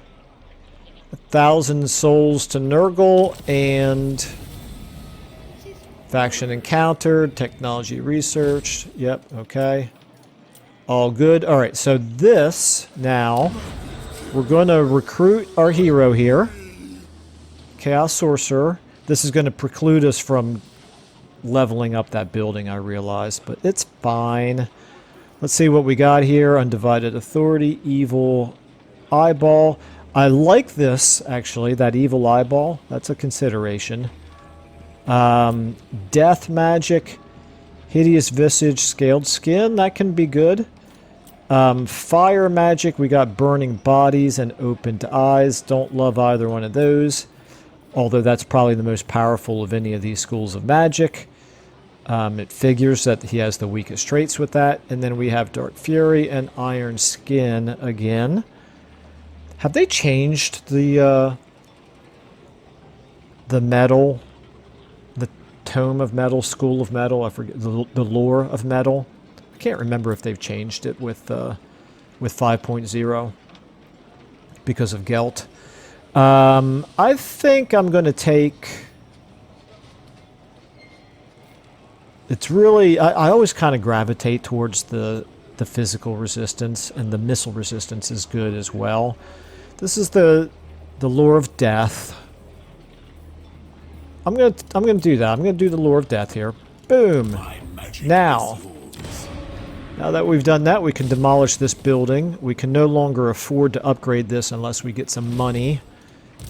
1,000 souls to Nurgle and faction encountered, technology researched. Yep, okay. All good. All right, so this now, we're going to recruit our hero here. Chaos Sorcerer. This is going to preclude us from leveling up that building, I realize, but it's fine. Let's see what we got here. Undivided Authority, Evil Eyeball. I like this, actually, that Evil Eyeball. That's a consideration. Death Magic, Hideous Visage, Scaled Skin. That can be good. Fire Magic, we got Burning Bodies and Opened Eyes. Don't love either one of those, although that's probably the most powerful of any of these schools of magic. It figures that he has the weakest traits with that. And then we have Dark Fury and Iron Skin again. Have they changed the metal, the Tome of Metal, School of Metal? I forget the lore of metal. I can't remember if they've changed it with 5.0 because of Gelt. I think I'm going to take... It's really... I always kind of gravitate towards the physical resistance, and the missile resistance is good as well. This is the Lore of Death. I'm gonna do that. I'm gonna do the Lore of Death here. Boom. Now that we've done that, we can demolish this building. We can no longer afford to upgrade this unless we get some money.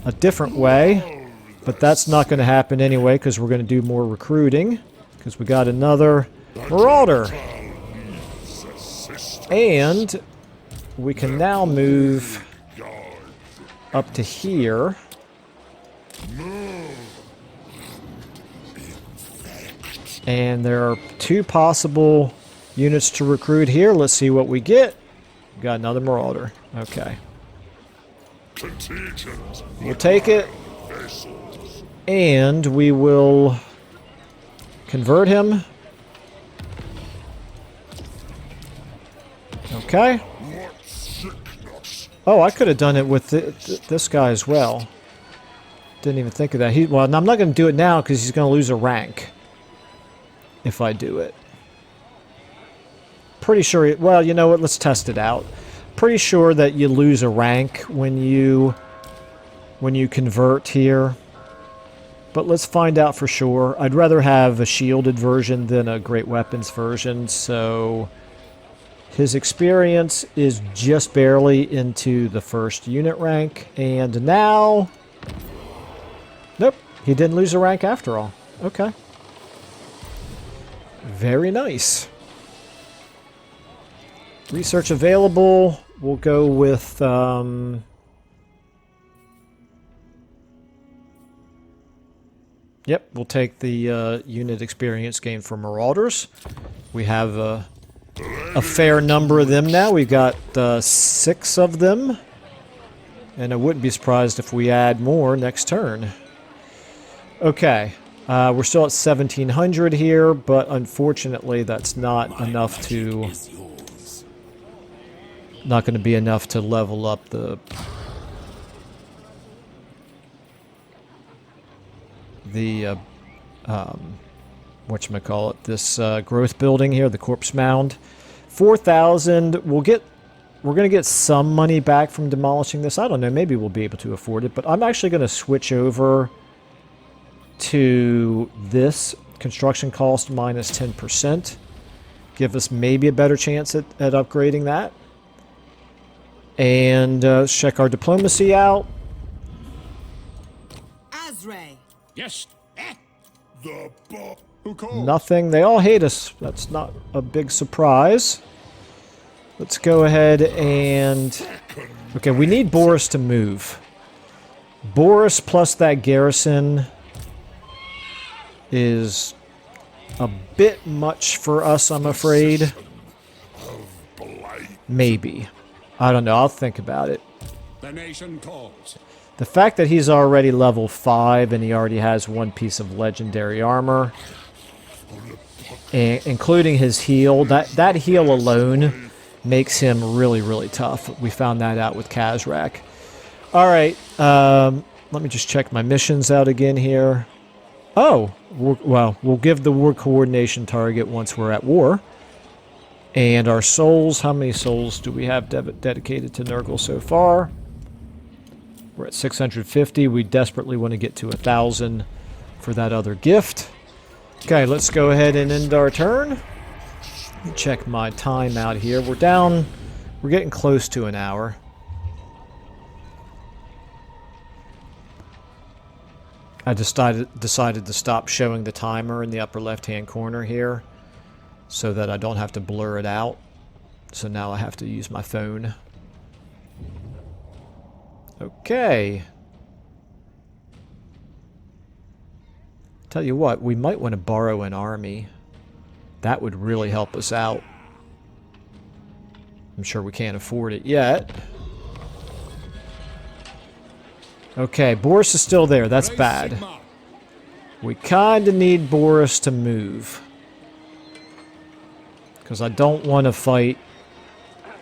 a different way, but that's not going to happen anyway because we're going to do more recruiting because we got another Marauder. And we can now move up to here. And there are 2 possible units to recruit here. Let's see what we get. We got another Marauder. Okay. We'll take it. And we will convert him. Okay. Oh, I could have done it with this guy as well. Didn't even think of that. Well, I'm not going to do it now because he's going to lose a rank if I do it. Pretty sure... well, you know what? Let's test it out. Pretty sure that you lose a rank when you convert here. But let's find out for sure. I'd rather have a shielded version than a great weapons version, so... his experience is just barely into the first unit rank, and now... nope, he didn't lose a rank after all. Okay. Very nice. Research available. We'll go with... yep, we'll take the unit experience gained for Marauders. We have a fair number of them now. We've got 6 of them. And I wouldn't be surprised if we add more next turn. Okay. We're still at 1,700 here, but unfortunately that's not enough to... not going to be enough to level up the... whatchamacallit, this growth building here, the corpse mound. 4,000, we're going to get some money back from demolishing this. I don't know, maybe we'll be able to afford it, but I'm actually going to switch over to this construction cost minus 10%. Give us maybe a better chance at upgrading that. And let's check our diplomacy out. Yes. Who called? Nothing. They all hate us. That's not a big surprise. Let's go ahead and... okay, we need Boris to move. Boris plus that garrison is a bit much for us, I'm afraid. Maybe. I don't know. I'll think about it. The nation calls. The fact that he's already level 5 and he already has 1 piece of legendary armor, and including his heal, that heal alone makes him really, really tough. We found that out with Kazrak. Alright, let me just check my missions out again here. Oh, well, we'll give the war coordination target once we're at war. And our souls, how many souls do we have dedicated to Nurgle so far? We're at 650. We desperately want to get to 1,000 for that other gift. Okay, let's go ahead and end our turn. Let me check my time out here. We're getting close to an hour. I decided to stop showing the timer in the upper left-hand corner here so that I don't have to blur it out. So now I have to use my phone. Okay. Tell you what, we might want to borrow an army. That would really help us out. I'm sure we can't afford it yet. Okay, Boris is still there. That's bad. We kind of need Boris to move. Because I don't want to fight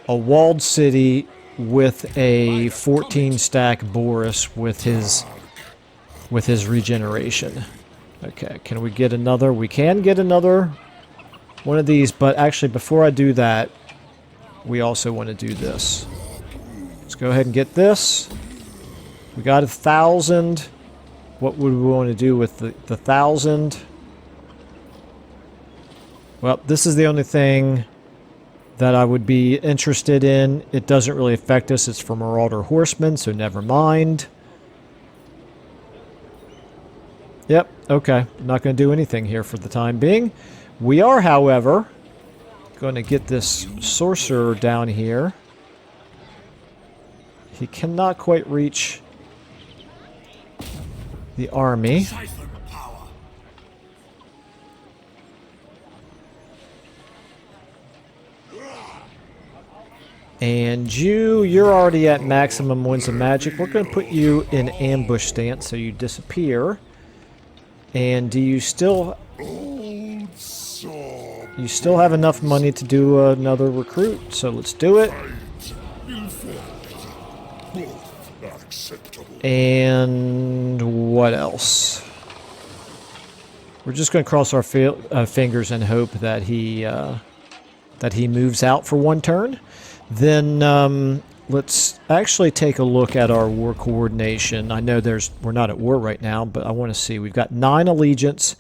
a walled city with a 14-stack Boris with his regeneration. Okay, can we get another? We can get another one of these, but actually before I do that, we also want to do this. Let's go ahead and get this. We got 1,000. What would we want to do with the 1,000? Well, this is the only thing that I would be interested in. It doesn't really affect us. It's for Marauder Horsemen, so never mind. Yep, okay. Not going to do anything here for the time being. We are, however, going to get this sorcerer down here. He cannot quite reach the army. And you're already at maximum winds of magic. We're going to put you in ambush stance so you disappear. And do you still... You still have enough money to do another recruit, so let's do it. And what else? We're just going to cross our fingers and hope that he moves out for one turn. Then let's actually take a look at our war coordination. I know we're not at war right now, but I want to see. We've got 9 allegiance.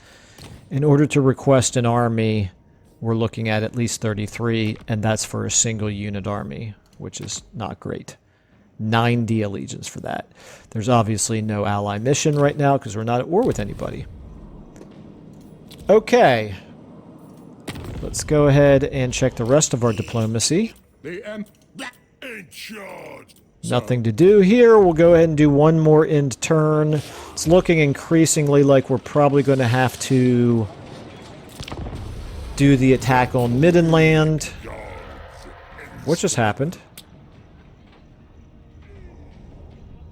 In order to request an army, we're looking at least 33, and that's for a single unit army, which is not great. 90 allegiance for that. There's obviously no ally mission right now because we're not at war with anybody. Okay. Let's go ahead and check the rest of our diplomacy. Nothing to do here. We'll go ahead and do one more end turn. It's looking increasingly like we're probably going to have to do the attack on Middenheim. What just happened?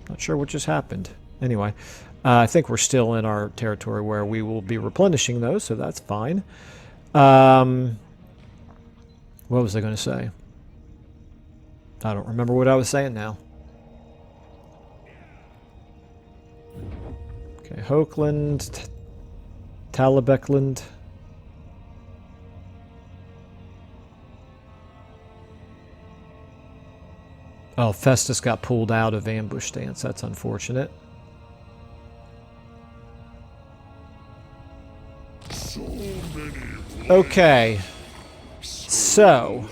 Not sure what just happened. Anyway, I think we're still in our territory where we will be replenishing those, so that's fine. What was I going to say? I don't remember what I was saying now. Okay, Hokeland, Talabekland. Oh, Festus got pulled out of ambush stance. That's unfortunate. Okay. So,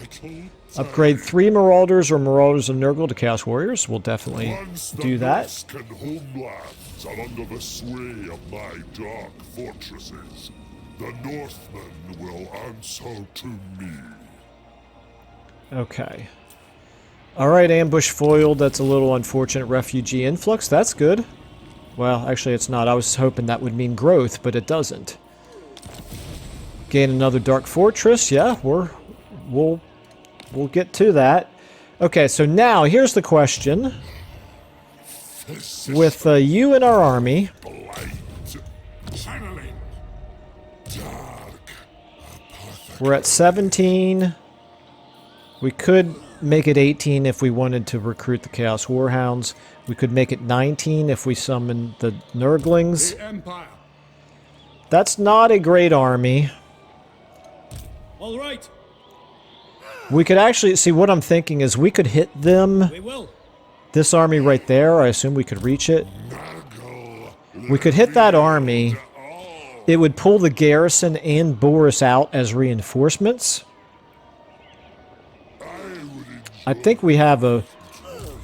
upgrade 3 Marauders or Marauders of Nurgle to Chaos Warriors. We'll definitely do that. Homelands are under the sway of my dark fortresses. The Northmen will answer to me. Okay. Alright, ambush foiled. That's a little unfortunate. Refugee influx. That's good. Well, actually it's not. I was hoping that would mean growth, but it doesn't. Gain another dark fortress. Yeah, we'll get to that. Okay, so now here's the question. With you in our army, we're at 17. We could make it 18 if we wanted to recruit the Chaos Warhounds. We could make it 19 if we summon the Nurglings. That's not a great army. All right. We could actually, see what I'm thinking is we could hit them. We will. This army right there, I assume we could reach it. We could hit that army. It would pull the garrison and Boris out as reinforcements. I think we have a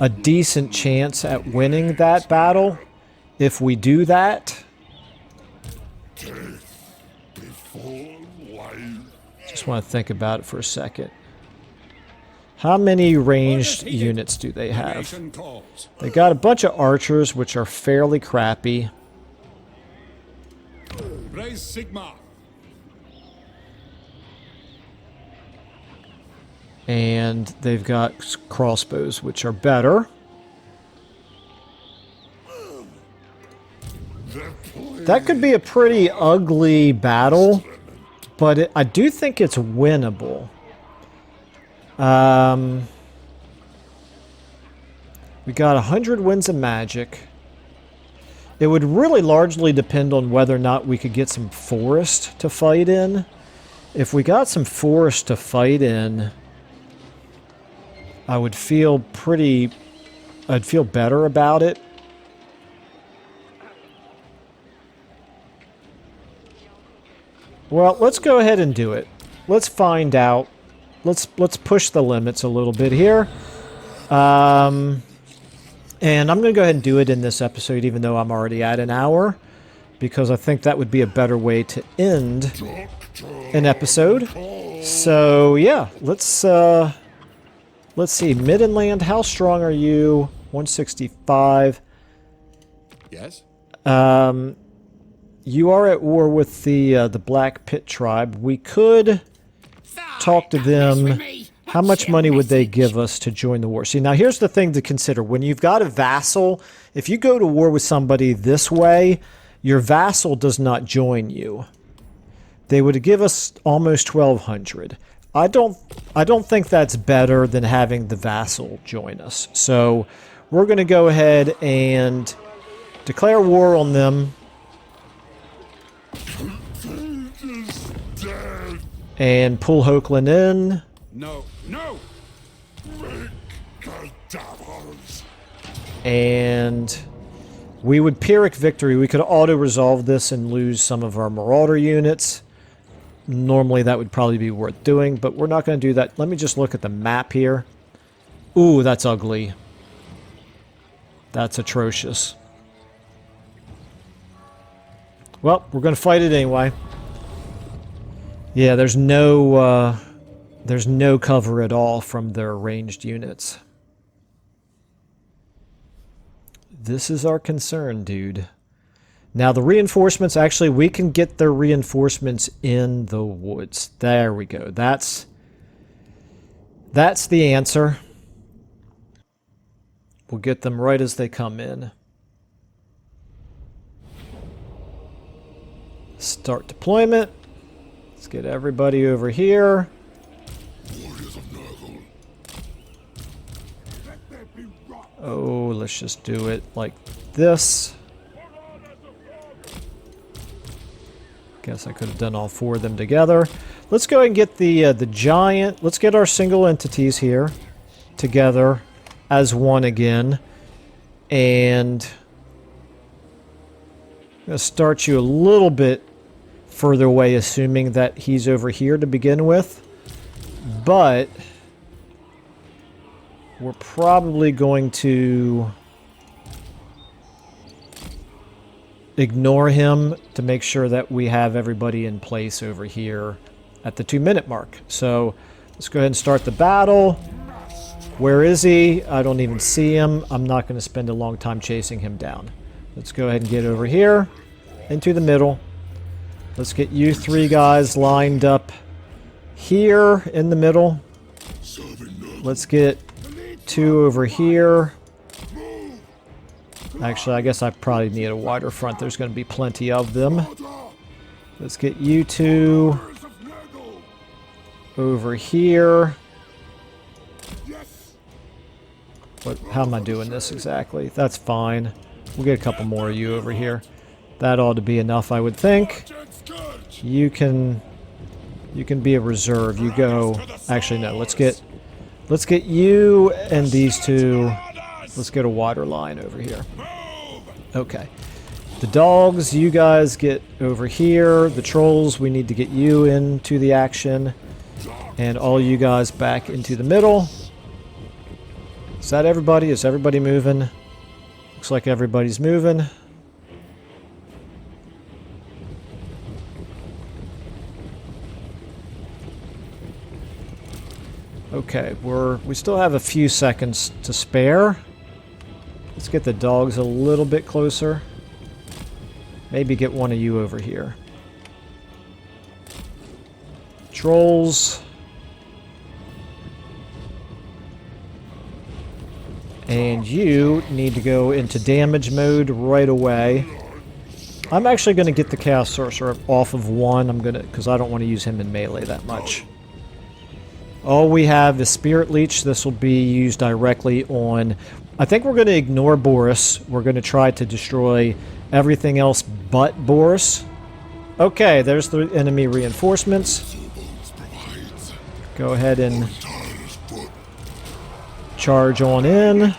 decent chance at winning that battle if we do that. Just want to think about it for a second. How many ranged units do they have? They got a bunch of archers, which are fairly crappy. Praise Sigma. And they've got crossbows, which are better. That could be a pretty ugly battle, but I do think it's winnable. We got 100 winds of magic. It would really largely depend on whether or not we could get some forest to fight in. If we got some forest to fight in, I would feel I'd feel better about it. Well, let's go ahead and do it. Let's find out. Let's push the limits a little bit here. And I'm going to go ahead and do it in this episode, even though I'm already at an hour. because I think that would be a better way to end an episode. So yeah, let's see. Middenland, how strong are you? 165. Yes? You are at war with the Black Pit tribe. We could talk to them. How much money would they give us to join the war? See, now here's the thing to consider. When you've got a vassal, if you go to war with somebody this way, your vassal does not join you. They would give us almost 1,200. I don't think that's better than having the vassal join us. So we're going to go ahead and declare war on them. And pull Hokeland in. No, no! And we would Pyrrhic victory. We could auto-resolve this and lose some of our Marauder units. Normally that would probably be worth doing, but we're not going to do that. Let me just look at the map here. Ooh, that's ugly. That's atrocious. Well, we're going to fight it anyway. Yeah, there's no cover at all from their ranged units. This is our concern, dude. Now the reinforcements, actually we can get their reinforcements in the woods. There we go. That's the answer. We'll get them right as they come in. Start deployment. Let's get everybody over here. Oh, let's just do it like this. Guess I could have done all four of them together. Let's go ahead and get the giant. Let's get our single entities here together as one again. And I'm going to start you a little bit further away, assuming that he's over here to begin with. But we're probably going to ignore him to make sure that we have everybody in place over here at the 2-minute mark. So let's go ahead and start the battle. Where is he? I don't even see him. I'm not going to spend a long time chasing him down. Let's go ahead and get over here into the middle. Let's get you three guys lined up here in the middle. Let's get two over here. Actually, I guess I probably need a wider front. There's going to be plenty of them. Let's get you two over here. How am I doing this exactly? That's fine. We'll get a couple more of you over here. That ought to be enough, I would think. You can be a reserve. You go. Actually, no. Let's get you and these two. Let's get a wider line over here. Okay. The dogs, you guys get over here. The trolls, we need to get you into the action. And all you guys back into the middle. Is that everybody? Is everybody moving? Looks like everybody's moving. Okay, we still have a few seconds to spare. Let's get the dogs a little bit closer. Maybe get one of you over here. Trolls. And you need to go into damage mode right away. I'm actually going to get the Chaos Sorcerer off of one. Because I don't want to use him in melee that much. All we have is Spirit Leech. This will be used directly on... I think we're going to ignore Boris. We're going to try to destroy everything else but Boris. Okay, there's the enemy reinforcements. Go ahead and charge on in.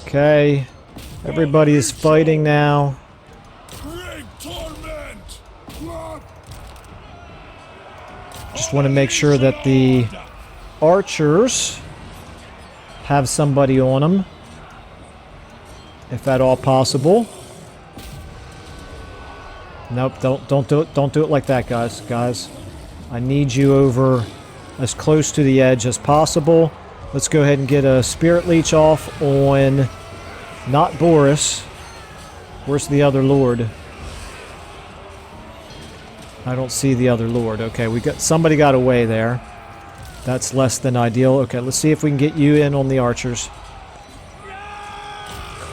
Okay, everybody's fighting now. Just want to make sure that the archers have somebody on them, if at all possible. Nope, don't do it. Don't do it like that, guys. Guys, I need you over as close to the edge as possible. Let's go ahead and get a Spirit Leech off on not Boris. Where's the other Lord? I don't see the other Lord. Okay, somebody got away there. That's less than ideal. Okay, let's see if we can get you in on the archers.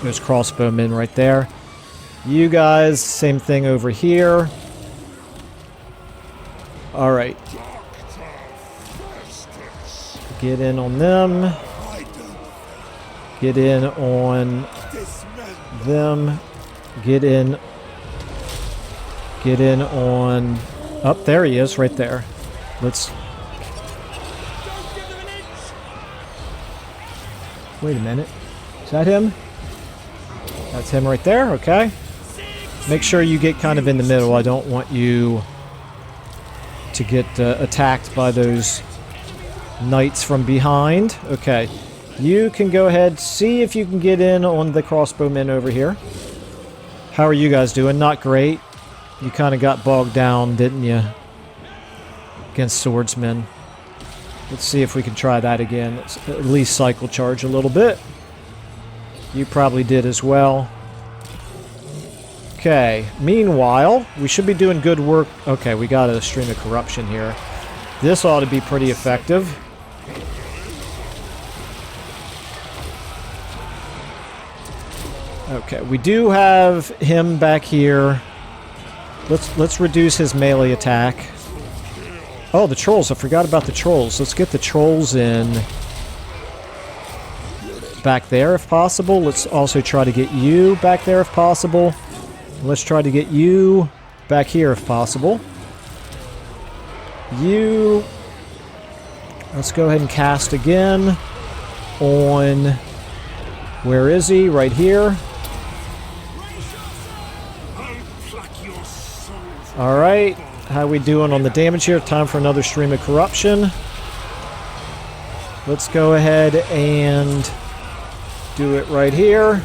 There's crossbowmen right there. You guys, same thing over here. Alright. Get in on them. Get in on them. Get in on... Oh, there he is, right there. Let's... Wait a minute. Is that him? That's him right there, okay. Make sure you get kind of in the middle. I don't want you to get attacked by those knights from behind. Okay. You can go ahead, see if you can get in on the crossbowmen over here. How are you guys doing? Not great. You kind of got bogged down, didn't you? Against swordsmen. Let's see if we can try that again. Let's at least cycle charge a little bit. You probably did as well. Okay. Meanwhile, we should be doing good work. Okay, we got a stream of corruption here. This ought to be pretty effective. Okay, we do have him back here. Let's reduce his melee attack. Oh, the trolls. I forgot about the trolls. Let's get the trolls in back there if possible. Let's also try to get you back there if possible. Let's try to get you back here if possible. You... Let's go ahead and cast again on... Where is he? Right here. Alright. How we doing on the damage here? Time for another stream of corruption. Let's go ahead and do it right here.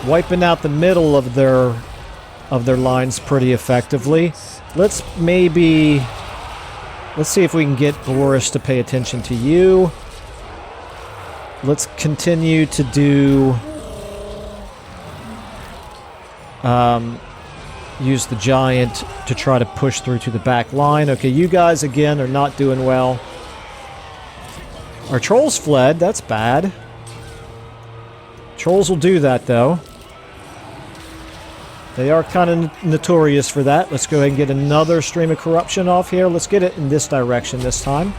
Wiping out the middle of their lines pretty effectively. Let's see if we can get Boris to pay attention to you. Let's continue to do use the giant to try to push through to the back line. Okay, you guys again are not doing well. Our trolls fled. That's bad. Trolls will do that though. They are kind of notorious for that. Let's go ahead and get another stream of corruption off here. Let's get it in this direction this time.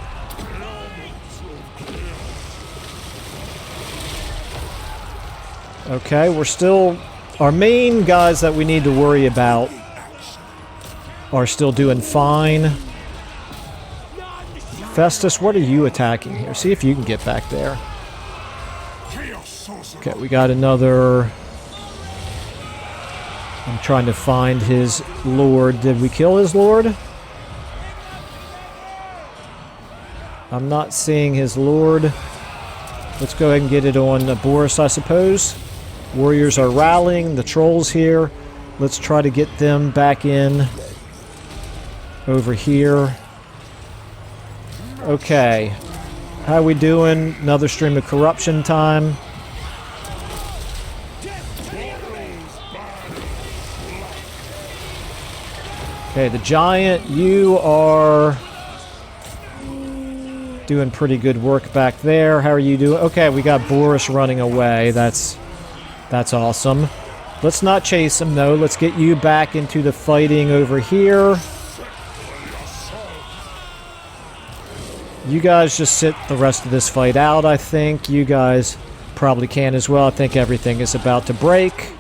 Okay, we're still... Our main guys that we need to worry about are still doing fine. Festus, what are you attacking here? See if you can get back there. Okay, we got another... I'm trying to find his lord. Did we kill his lord? I'm not seeing his lord. Let's go ahead and get it on Boris, I suppose. Warriors are rallying. The trolls here. Let's try to get them back in over here. Okay. How we doing? Another stream of corruption time. Okay, the giant, you are doing pretty good work back there. How are you doing? Okay, we got Boris running away. That's awesome. Let's not chase him, though. Let's get you back into the fighting over here. You guys just sit the rest of this fight out, I think. You guys probably can as well. I think everything is about to break.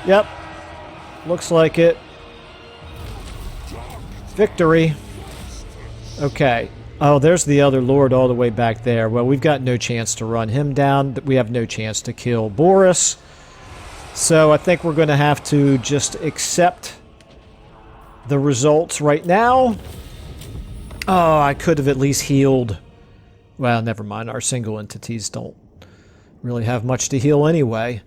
Yep. Looks like it. Victory. Okay. Oh, there's the other lord all the way back there. Well, we've got no chance to run him down. We have no chance to kill Boris. So I think we're going to have to just accept the results right now. Oh, I could have at least healed. Well, never mind. Our single entities don't really have much to heal anyway.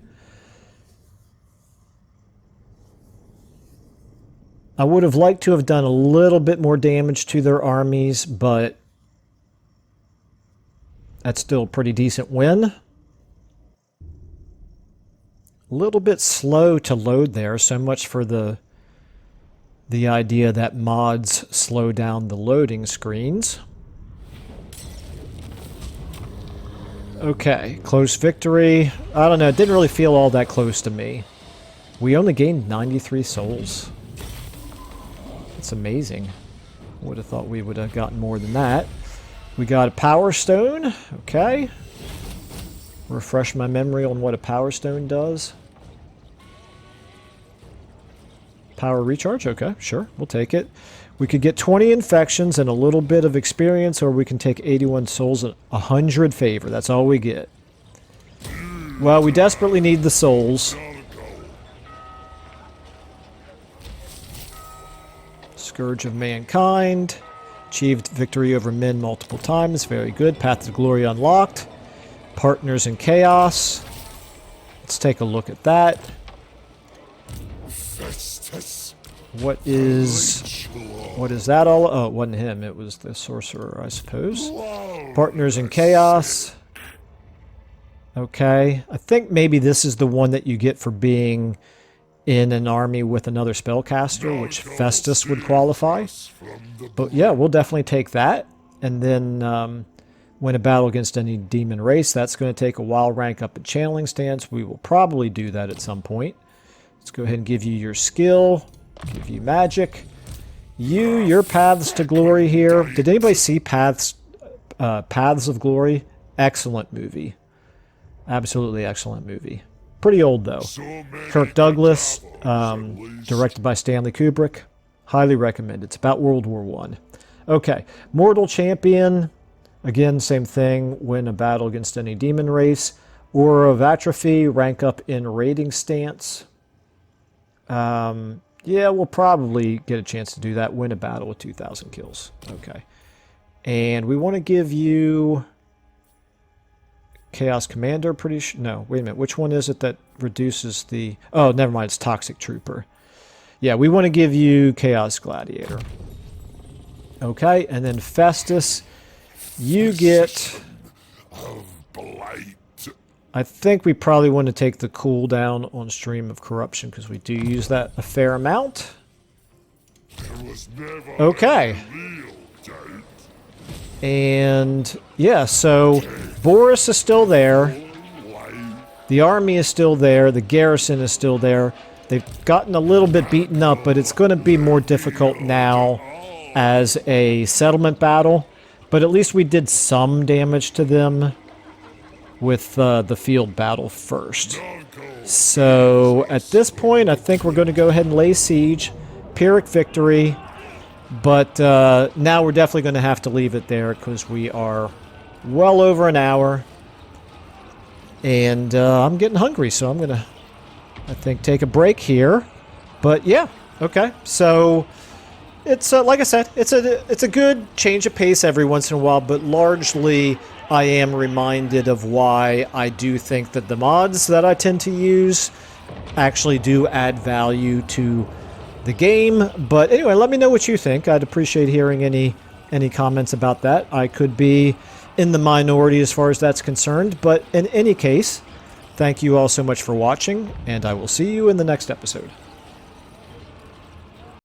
I would have liked to have done a little bit more damage to their armies, but that's still a pretty decent win. A little bit slow to load there, so much for the idea that mods slow down the loading screens. Okay, close victory. I don't know, it didn't really feel all that close to me. We only gained 93 souls. That's amazing. Would have thought we would have gotten more than that. We got a power stone. Okay. Refresh my memory on what a power stone does. Power recharge. Okay, sure. We'll take it. We could get 20 infections and a little bit of experience, or we can take 81 souls and 100 favor. That's all we get. Well, we desperately need the souls. Scourge of Mankind. Achieved victory over men multiple times. Very good. Path to Glory unlocked. Partners in Chaos. Let's take a look at that. Festus. What is that all? Oh, it wasn't him. It was the sorcerer, I suppose. Partners in Chaos. Okay. I think maybe this is the one that you get for being in an army with another spellcaster, which Festus would qualify. But yeah, we'll definitely take that. And then win a battle against any demon race. That's going to take a while. Rank up at channeling stance. We will probably do that at some point. Let's go ahead and give you your skill. Give you magic. Your paths to glory here. Did anybody see Paths of Glory? Excellent movie. Absolutely excellent movie. Pretty old, though. Kirk Douglas, directed by Stanley Kubrick. Highly recommend. It's about World War I. Okay. Mortal Champion. Again, same thing. Win a battle against any demon race. Aura of Atrophy. Rank up in raiding stance. Yeah, we'll probably get a chance to do that. Win a battle with 2,000 kills. Okay. And we want to give you Chaos Commander, pretty sure. No, wait a minute. Which one is it that reduces the... Oh, never mind. It's Toxic Trooper. Yeah, we want to give you Chaos Gladiator. Okay, and then Festus, you get... I think we probably want to take the cooldown on Stream of Corruption because we do use that a fair amount. Okay. And yeah, so Boris is still there. The army is still there. The garrison is still there. They've gotten a little bit beaten up, but it's going to be more difficult now as a settlement battle. But at least we did some damage to them with the field battle first. So at this point, I think we're going to go ahead and lay siege. Pyrrhic victory. But now we're definitely going to have to leave it there because we are well over an hour. And I'm getting hungry, so I'm going to, I think, take a break here. But yeah, okay. So it's, like I said, it's a good change of pace every once in a while, but largely I am reminded of why I do think that the mods that I tend to use actually do add value to the game. But anyway, let me know what you think. I'd appreciate hearing any comments about that. I could be in the minority as far as that's concerned, but in any case, thank you all so much for watching, and I will see you in the next episode.